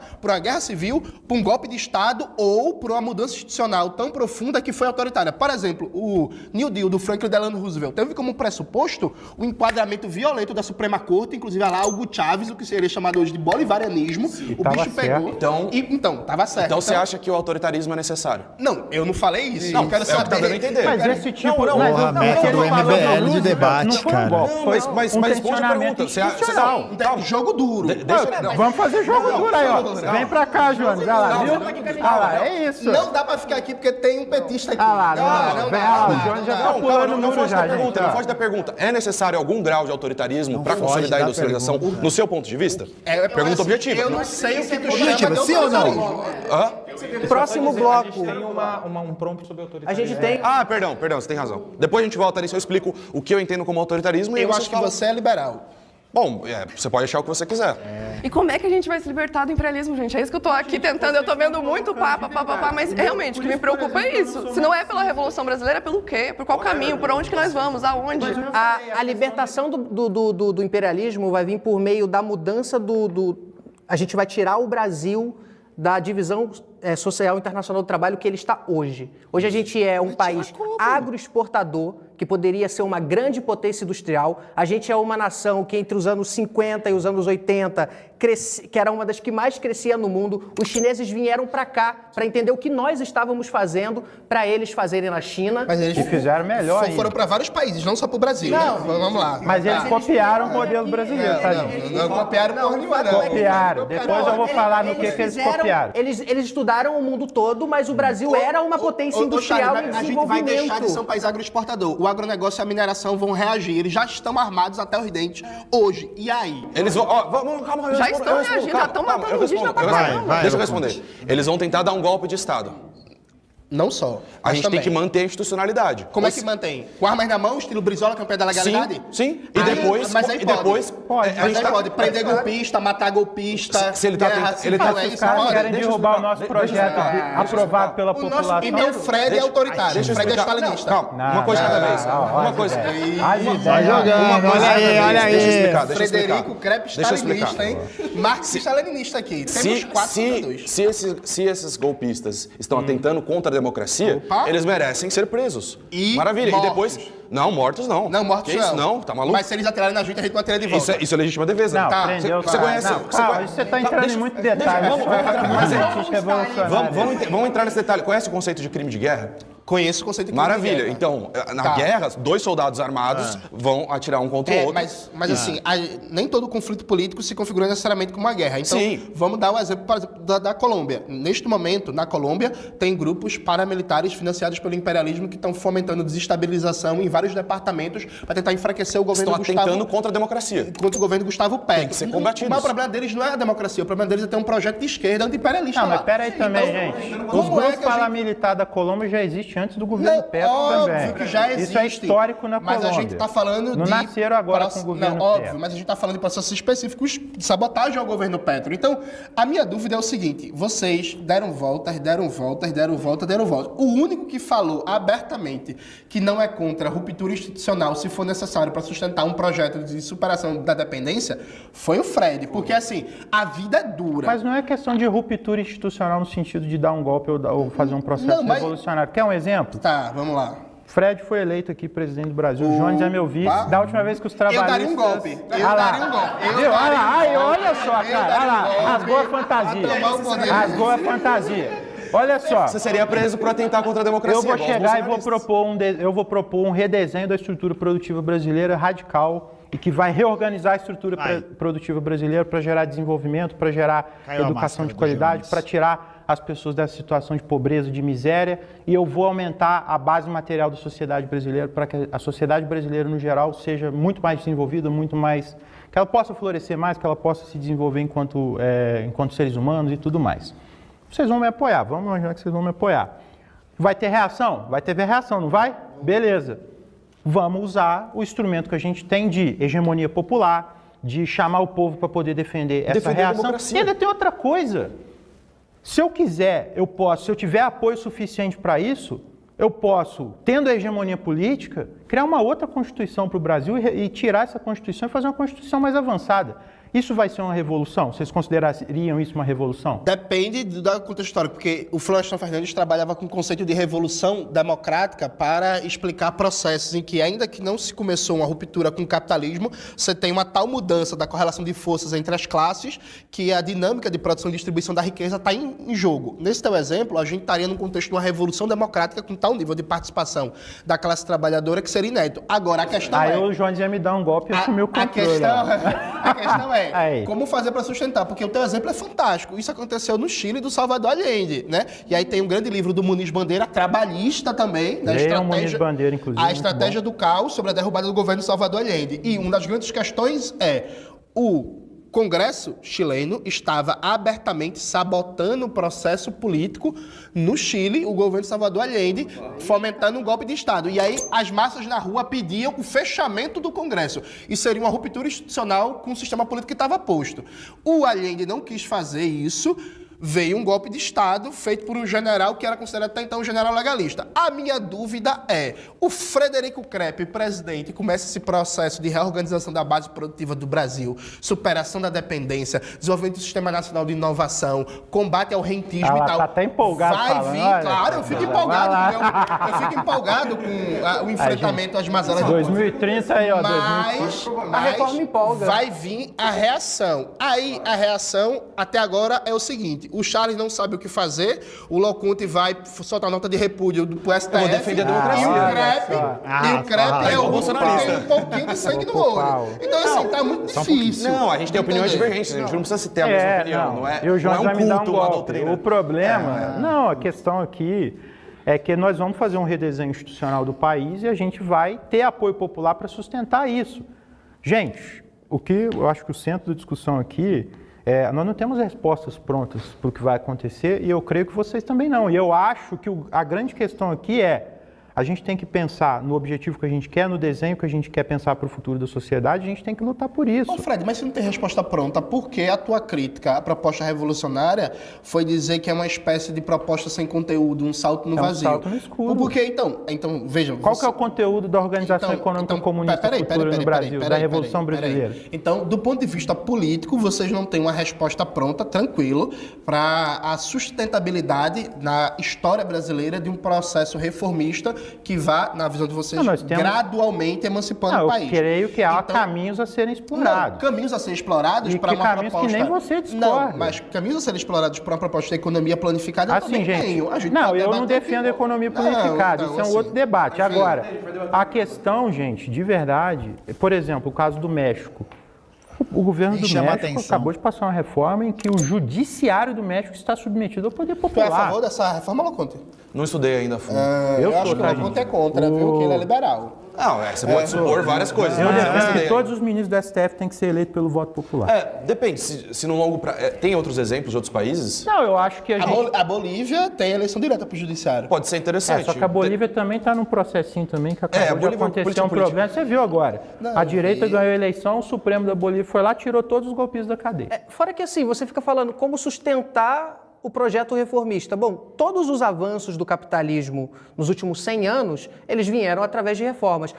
civil, por um golpe de Estado ou por uma mudança institucional tão profunda que foi autoritária. Por exemplo, o New Deal do Franklin Delano Roosevelt teve como pressuposto o enquadramento violento da Suprema Corte, inclusive lá Hugo Chávez, o que seria chamado hoje de bolivarianismo. O bicho pegou. Então, estava certo. Então você acha que o autoritarismo é necessário? Não, eu não falei isso. Não, eu quero saber. Tá dando a entender. Mas esse tipo... método MBL de debate, cara. Mas responde a pergunta. Jogo duro. Vamos fazer jogo duro aí, ó. Vem pra cá, Jones. Olha lá, viu? Olha lá, é isso. Não dá pra ficar aqui porque tem um petista aqui. Olha lá, não dá. O Jones já tá pulando o muro já, gente. Não foge da pergunta. É necessário algum grau de autoritarismo para consolidar a industrialização, no seu ponto de vista? Pergunta objetiva. Eu não sei o que tu objetiva, sim ou não? Próximo bloco. Tem um prompt sobre autoritarismo. A gente tem... Perdão, você tem razão. Depois a gente volta nisso, eu explico o que eu entendo como autoritarismo. Eu acho que você é liberal. Bom, você pode achar o que você quiser. E como é que a gente vai se libertar do imperialismo, gente? É isso que eu tô aqui tentando. Eu tô vendo muito mas realmente o que me preocupa é isso. Se não é pela Revolução Brasileira, é pelo quê? Por qual caminho? Por onde que nós vamos? Aonde? A libertação do imperialismo vai vir por meio da mudança A gente vai tirar o Brasil da divisão social internacional do trabalho que ele está hoje. Hoje a gente é um país agroexportador, que poderia ser uma grande potência industrial. A gente é uma nação que entre os anos 50 e os anos 80, que era uma das que mais crescia no mundo. Os chineses vieram para cá para entender o que nós estávamos fazendo para eles fazerem na China. Mas eles fizeram melhor. Foram para vários países, não só para o Brasil. Não, né? Vamos lá. Mas eles copiaram o modelo brasileiro, tá, gente? Não copiaram porra nenhuma, não. Copiaram. Depois eu vou falar no que eles copiaram. Eles estudaram o mundo todo, mas o Brasil era uma potência industrial em desenvolvimento. A gente vai deixar de ser um país agroexportador. O agronegócio e a mineração vão reagir. Eles já estão armados até os dentes hoje. E aí? Eles vão... calma, já estão reagindo, já estão matando o indígena. Deixa eu responder. Eles vão tentar dar um golpe de Estado. Não só. A gente tem que manter a institucionalidade. Como é que mantém? Com armas na mão, estilo Brizola, campeão da legalidade? Sim. E depois... Mas aí pode prender golpista, matar golpista. Se ele tá tentando... Os caras querem derrubar o nosso projeto aprovado pela população. E meu Fred é autoritário. O Fred é stalinista. Calma, uma coisa cada vez. Uma coisa. Vai jogando, olha aí. Frederico Krepp stalinista, hein? Marx stalinista aqui. Temos 4-2. Se esses golpistas estão atentando contra a democracia, eles merecem ser presos. Maravilha. Mortos. E depois... Não, mortos não. Não, mortos que isso? Não, tá maluco? Mas se eles atirarem na gente a não atira de volta. Isso é legítima defesa. Não, Tá, prendeu, você conhece... Não, você está entrando em muito detalhe. Vamos entrar nesse detalhe. Conhece o conceito de crime de guerra? Conheço o conceito de crime de Maravilha. guerra. Então, na guerra, 2 soldados armados vão atirar um contra o outro. Mas assim, nem todo conflito político se configura necessariamente como uma guerra. Então, vamos dar o exemplo, por exemplo, da Colômbia. Neste momento, na Colômbia, tem grupos paramilitares financiados pelo imperialismo que estão fomentando desestabilização em vários departamentos para tentar enfraquecer o governo Estão atentando contra a democracia. Contra o governo Gustavo Petro. Tem que ser combatidos. O maior problema deles não é a democracia, o problema deles é ter um projeto de esquerda anti-imperialista. Não, lá. mas peraí também, gente. Os grupos paramilitares da Colômbia já existem antes do governo Petro também. Óbvio que já existe. Isso é histórico na Colômbia. Mas a gente está falando não nasceram agora com o governo Petro. Óbvio, mas a gente está falando de processos específicos de sabotagem ao governo Petro. Então, a minha dúvida é o seguinte, vocês deram voltas. O único que falou abertamente que não é contra a ruptura institucional se for necessário para sustentar um projeto de superação da dependência foi o Fred. Porque, assim, a vida é dura. Mas não é questão de ruptura institucional no sentido de dar um golpe ou fazer um processo revolucionário. Quer um exemplo? Tá, vamos lá. Fred foi eleito aqui presidente do Brasil. O Jones é meu vice. Da última vez que os trabalhistas... Eu daria um golpe. Olha só, cara. Olha lá. Rasgou a fantasia. Rasgou a fantasia. Olha só. Você seria preso por atentar contra a democracia. Eu vou chegar e vou propor um redesenho da estrutura produtiva brasileira radical e que vai reorganizar a estrutura produtiva brasileira para gerar desenvolvimento, para gerar educação de qualidade, para tirar as pessoas dessa situação de pobreza, de miséria, e eu vou aumentar a base material da sociedade brasileira para que a sociedade brasileira, no geral, seja muito mais desenvolvida, muito mais... que ela possa florescer mais, que ela possa se desenvolver enquanto seres humanos e tudo mais. Vocês vão me apoiar, vamos imaginar que vocês vão me apoiar. Vai ter reação? Vai ter reação, não vai? Beleza. Vamos usar o instrumento que a gente tem de hegemonia popular, de chamar o povo para poder defender essa reação. E ainda tem outra coisa. Se eu quiser, eu posso, se eu tiver apoio suficiente para isso, eu posso, tendo a hegemonia política, criar uma outra Constituição para o Brasil e tirar essa Constituição e fazer uma Constituição mais avançada. Isso vai ser uma revolução? Vocês considerariam isso uma revolução? Depende do contexto histórico, porque o Florestan Fernandes trabalhava com o conceito de revolução democrática para explicar processos em que, ainda que não se começou uma ruptura com o capitalismo, você tem uma tal mudança da correlação de forças entre as classes que a dinâmica de produção e distribuição da riqueza está em jogo. Nesse teu exemplo, a gente estaria num contexto de uma revolução democrática com tal nível de participação da classe trabalhadora que seria inédito. Agora, a questão Aí o Jones ia me dar um golpe e assumir o controle. A questão é como fazer para sustentar, porque o teu exemplo é fantástico. Isso aconteceu no Chile do Salvador Allende, né? E aí tem um grande livro do Muniz Bandeira, trabalhista também, né? Muniz Bandeira, inclusive, a estratégia do caos sobre a derrubada do governo Salvador Allende. E uma das grandes questões é o Congresso chileno estava abertamente sabotando o processo político no Chile, o governo Salvador Allende, fomentando um golpe de Estado. E aí as massas na rua pediam o fechamento do Congresso. Isso seria uma ruptura institucional com o sistema político que estava posto. O Allende não quis fazer isso. Veio um golpe de Estado feito por um general que era considerado até então um general legalista. A minha dúvida é, o Frederico Krepp, presidente, começa esse processo de reorganização da base produtiva do Brasil, superação da dependência, desenvolvimento do Sistema Nacional de Inovação, combate ao rentismo e tal. Tá até empolgado claro, eu fico empolgado. Eu fico empolgado com o enfrentamento às mazelas do 2030 aí, ó. Mas a reforma empolga. Vai vir a reação. Aí, a reação, até agora, é o seguinte. O Charles não sabe o que fazer, o Loconte vai soltar nota de repúdio pro STF. Eu vou defender a democracia. E o Krepp é o bolsonarista. Tem um pouquinho de sangue no olho. Então, assim, tá muito difícil. Não, a gente tem opiniões divergentes, a gente não precisa ter a mesma opinião. Não é, e o Jones vai me dar um golpe. doutrina. O problema... Não, a questão aqui é que nós vamos fazer um redesenho institucional do país e a gente vai ter apoio popular para sustentar isso. Gente, o que eu acho que o centro da discussão aqui... nós não temos respostas prontas para o que vai acontecer e eu creio que vocês também não. E eu acho que a grande questão aqui é a gente tem que pensar no objetivo que a gente quer, no desenho que a gente quer pensar para o futuro da sociedade, a gente tem que lutar por isso. Ô Fred, mas se não tem resposta pronta, por que a tua crítica à proposta revolucionária foi dizer que é uma espécie de proposta sem conteúdo, um salto no vazio? Um salto no escuro. Por que então vejam... Qual que é o conteúdo da Organização Econômica Comunista Futura no Brasil, da Revolução Brasileira? Então, do ponto de vista político, vocês não têm uma resposta pronta, tranquilo, para a sustentabilidade na história brasileira de um processo reformista que vá, na visão de vocês, gradualmente emancipando o país. Eu creio que há caminhos a serem explorados. Caminhos a serem explorados para uma caminhos proposta... que nem você discorda. Não, mas caminhos a serem explorados para uma proposta de economia planificada eu também tenho. Não, eu não defendo a economia planificada, isso é um outro debate. Agora, a questão, gente, de verdade, por exemplo, o caso do México. O governo do México acabou de passar uma reforma em que o judiciário do México está submetido ao poder popular. Tu é a favor dessa reforma, Loconte? Não estudei ainda a fundo. Eu acho que o Loconte é contra, viu? Que ele é liberal. Não, você pode supor várias coisas. Eu defendo que todos os ministros do STF têm que ser eleitos pelo voto popular. Depende. Se no longo prazo... Tem outros exemplos de outros países? Não, eu acho que a Bolívia tem eleição direta para o judiciário. Pode ser interessante. Só que a Bolívia também está num processinho também que acabou de acontecer um problema. Você viu agora. A direita ganhou a eleição, o Supremo da Bolívia foi lá, tirou todos os golpistas da cadeia. Fora que assim, você fica falando como sustentar o projeto reformista. Bom, todos os avanços do capitalismo nos últimos 100 anos, eles vieram através de reformas.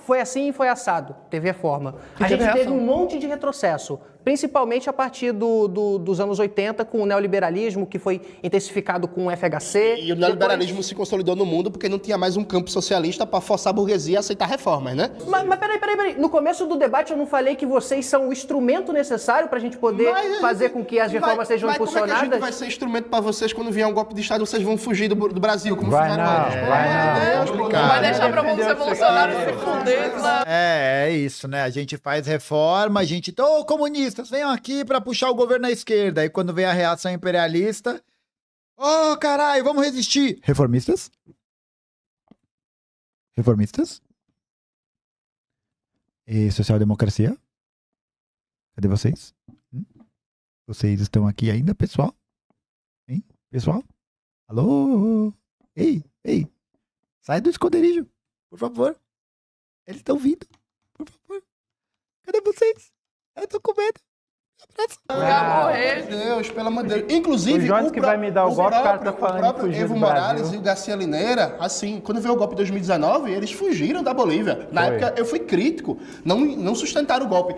Foi assim e foi assado. Teve reforma. A gente teve um monte de retrocesso, principalmente a partir dos anos 80, com o neoliberalismo, que foi intensificado com o FHC. E o neoliberalismo se consolidou no mundo porque não tinha mais um campo socialista para forçar a burguesia a aceitar reformas, né? Mas peraí. No começo do debate eu não falei que vocês são o instrumento necessário para a gente poder fazer com que as reformas sejam impulsionadas? Como é que a gente vai ser instrumento para vocês quando vier um golpe de Estado, vocês vão fugir do Brasil, como vai fizeram não, antes? Vai deixar para o Bolsonaro se fuder. É isso, né? A gente faz reforma, a gente... comunistas, venham aqui para puxar o governo à esquerda. Aí quando vem a reação imperialista... caralho, vamos resistir. Reformistas? Reformistas? E social-democracia? Cadê vocês? Vocês estão aqui ainda, pessoal? Hein? Pessoal? Alô? Ei. Sai do esconderijo, por favor. Eles estão vindo, por favor. Cadê vocês? Eu tô com medo. Meu Deus, pelo amor de Deus. Inclusive, o Jones que vai me dar o golpe, o cara tá falando o próprio Evo Morales e o Garcia Lineira, assim, quando veio o golpe em 2019, eles fugiram da Bolívia. Na época, eu fui crítico. Não sustentaram o golpe.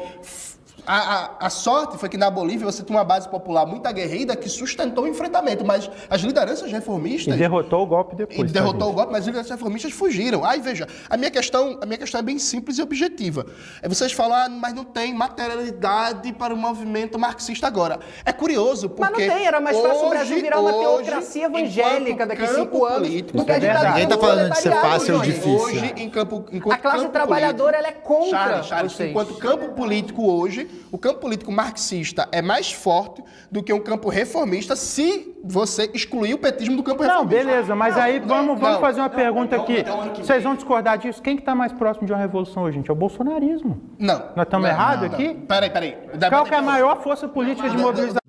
A sorte foi que na Bolívia você tinha uma base popular muito aguerrida que sustentou o enfrentamento, mas as lideranças reformistas... E derrotou o golpe depois. Mas as lideranças reformistas fugiram. Aí, veja, a minha questão é bem simples e objetiva. Vocês falam, mas não tem materialidade para o movimento marxista agora. É curioso, porque... Mas não tem, era mais fácil o Brasil virar uma teocracia evangélica daqui a 5 anos do que a ditadura. Ninguém tá falando de ser fácil ou difícil. Hoje, a classe trabalhadora, ela é contra Charles, enquanto campo político hoje, o campo político marxista é mais forte do que um campo reformista se você excluir o petismo do campo reformista. Não, beleza, mas aí vamos fazer uma pergunta aqui. Vocês vão discordar disso? Quem que está mais próximo de uma revolução hoje, gente? É o bolsonarismo. Não. Nós estamos errados aqui? Peraí. Qual que é a maior força política de mobilização?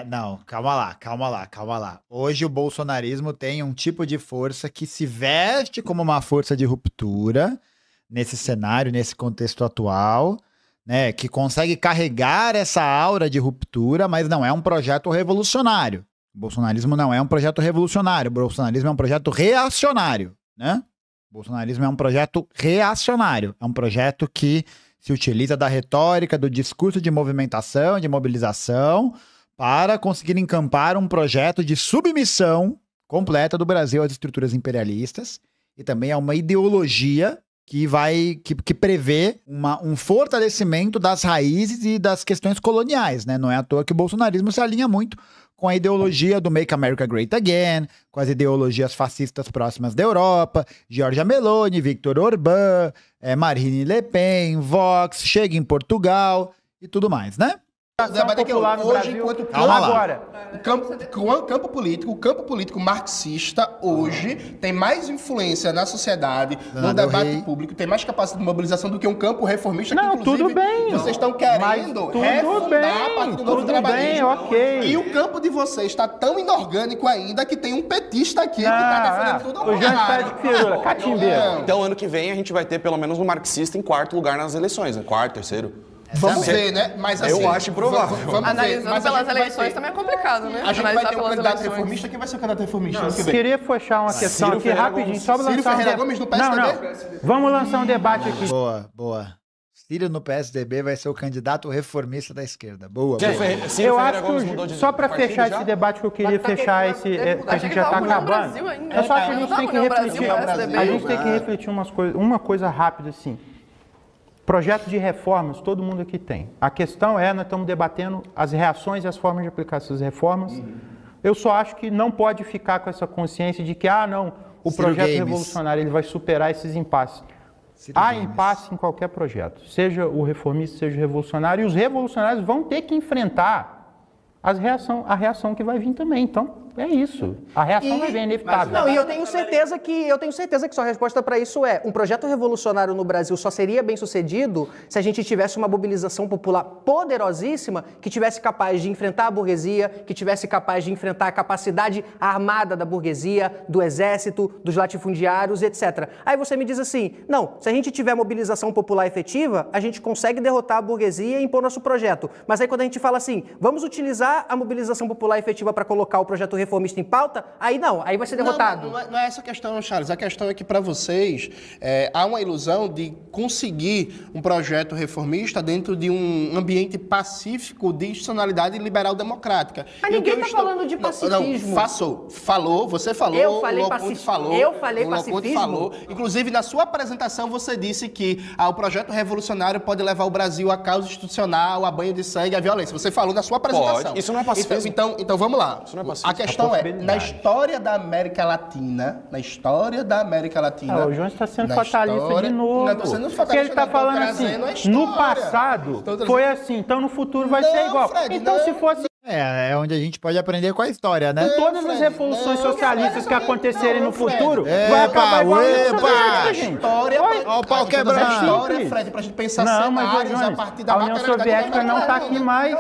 Não, calma lá. Hoje o bolsonarismo tem um tipo de força que se veste como uma força de ruptura nesse cenário, nesse contexto atual, né, que consegue carregar essa aura de ruptura, mas não é um projeto revolucionário. O bolsonarismo não é um projeto revolucionário, o bolsonarismo é um projeto reacionário, né? O bolsonarismo é um projeto reacionário, é um projeto que se utiliza da retórica, do discurso de movimentação, de mobilização, para conseguir encampar um projeto de submissão completa do Brasil às estruturas imperialistas, e também é uma ideologia que prevê um fortalecimento das raízes e das questões coloniais, né? Não é à toa que o bolsonarismo se alinha muito com a ideologia do Make America Great Again, com as ideologias fascistas próximas da Europa, Giorgia Meloni, Viktor Orbán, Marine Le Pen, Vox, Chega em Portugal e tudo mais, né? popular no hoje, Brasil. enquanto Agora, o campo político marxista hoje tem mais influência na sociedade, no debate público, tem mais capacidade de mobilização do que um campo reformista que, inclusive, tudo bem. vocês estão querendo refundar a partir do novo trabalhismo. Ok. E o campo de vocês está tão inorgânico ainda que tem um petista aqui que está defendendo tudo ao o Jean contrário. está de firula, catimbeiro. Então, ano que vem, a gente vai ter pelo menos um marxista em quarto lugar nas eleições, né? Quarto, terceiro. Vamos ver, né? Mas assim, eu acho improvável. Vamos ver. Analisando Mas pelas eleições também é complicado, né? A gente vai Analisar ter um pelas candidato eleições. reformista. Quem vai ser o candidato reformista ano que vem? Queria fechar uma questão Ciro aqui Ferreira rapidinho, Gomes. só para Ciro lançar Ferreira Gomes no PSDB? Não. Vamos lançar um debate aqui. Boa. Ciro no PSDB vai ser o candidato reformista da esquerda. Boa. Eu acho que só para fechar esse debate que eu queria fechar esse, que a gente já está acabando. Eu só acho que a gente tem que refletir. A gente tem que refletir uma coisa rápida assim. Projeto de reformas, todo mundo aqui tem. A questão é, nós estamos debatendo as reações e as formas de aplicar essas reformas. Eu só acho que não pode ficar com essa consciência de que, o projeto revolucionário ele vai superar esses impasses. Há impasse em qualquer projeto, seja o reformista, seja o revolucionário, e os revolucionários vão ter que enfrentar a reação que vai vir também. Então, é isso. A reação vai vir, é inevitável. Não, e eu tenho certeza que sua resposta para isso é: um projeto revolucionário no Brasil só seria bem sucedido se a gente tivesse uma mobilização popular poderosíssima que tivesse capaz de enfrentar a burguesia, que tivesse capaz de enfrentar a capacidade armada da burguesia, do exército, dos latifundiários, etc. Aí você me diz assim: não, se a gente tiver mobilização popular efetiva, a gente consegue derrotar a burguesia e impor nosso projeto. Mas aí quando a gente fala assim, vamos utilizar a mobilização popular efetiva para colocar o projeto reformista em pauta, aí não, aí vai ser derrotado. Não é essa a questão, Charles. A questão é que, para vocês, há uma ilusão de conseguir um projeto reformista dentro de um ambiente pacífico de institucionalidade liberal democrática. Mas ninguém está falando de pacifismo. Você falou, eu falei pacifismo. Falou. Inclusive, na sua apresentação, você disse que o projeto revolucionário pode levar o Brasil a caos institucional, a banho de sangue, a violência. Você falou na sua apresentação. Pode. Isso não é pacifismo. Então vamos lá. Isso não é pacifismo. A questão na história da América Latina, O João está sendo fatalista de novo. Não estou sendo fatalista, porque ele está falando assim, no passado foi assim, então no futuro vai ser igual. Fred, então se fosse... É onde a gente pode aprender com a história, né? Todas as revoluções socialistas que acontecerem no futuro, vai acabar igual a gente. Olha o pau quebrando. Fred, pra gente pensar cenários a partir da a União Soviética não está aqui mais.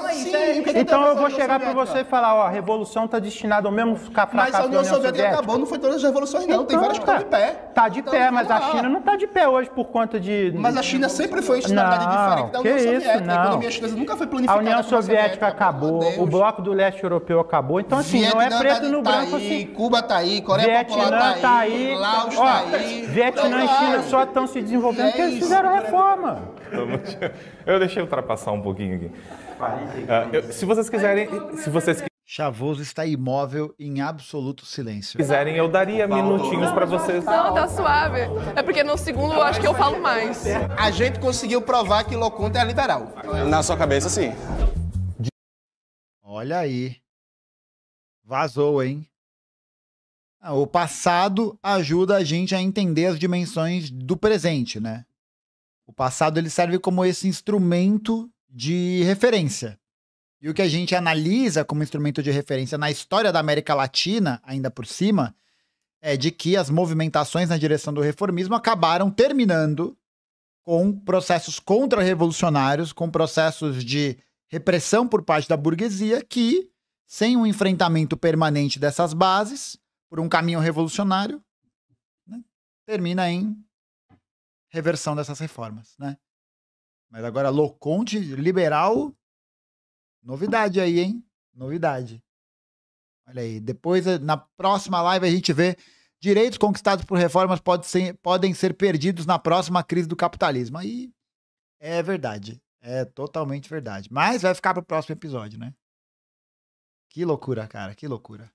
Então eu vou chegar para você e falar, a revolução está destinada ao mesmo fracasso da União Soviética. Mas a União Soviética acabou, não foi todas as revoluções não, tem várias que estão de pé. Está de pé, mas a China não está de pé hoje por conta de... Mas a China sempre foi institucionalidade diferente da União Soviética. A economia chinesa nunca foi planificada. A União Soviética acabou, o Bloco do Leste Europeu acabou, então assim, não é preto no branco assim. Cuba tá aí, Coreia Popular tá aí, Laos tá aí. Vietnã e China só estão se desenvolvendo porque eles fizeram reforma. Eu deixei ultrapassar um pouquinho aqui. Se vocês quiserem... Chavoso está imóvel em absoluto silêncio. Quiserem, eu daria minutinhos para vocês. Não, tá suave. É porque no segundo eu acho que eu falo mais. A gente conseguiu provar que Loconte é liberal. Na sua cabeça, sim. Olha aí. Vazou, hein? O passado ajuda a gente a entender as dimensões do presente, né? O passado ele serve como esse instrumento de referência. E o que a gente analisa como instrumento de referência na história da América Latina, ainda por cima, é de que as movimentações na direção do reformismo acabaram terminando com processos contra-revolucionários, com processos de repressão por parte da burguesia que, sem um enfrentamento permanente dessas bases, por um caminho revolucionário, né, termina em reversão dessas reformas, né? Mas agora, Loconte, liberal, novidade aí, hein? Novidade. Olha aí, depois, na próxima live, a gente vê direitos conquistados por reformas podem ser perdidos na próxima crise do capitalismo. Aí é verdade. É totalmente verdade. Mas vai ficar para o próximo episódio, né? Que loucura, cara. Que loucura.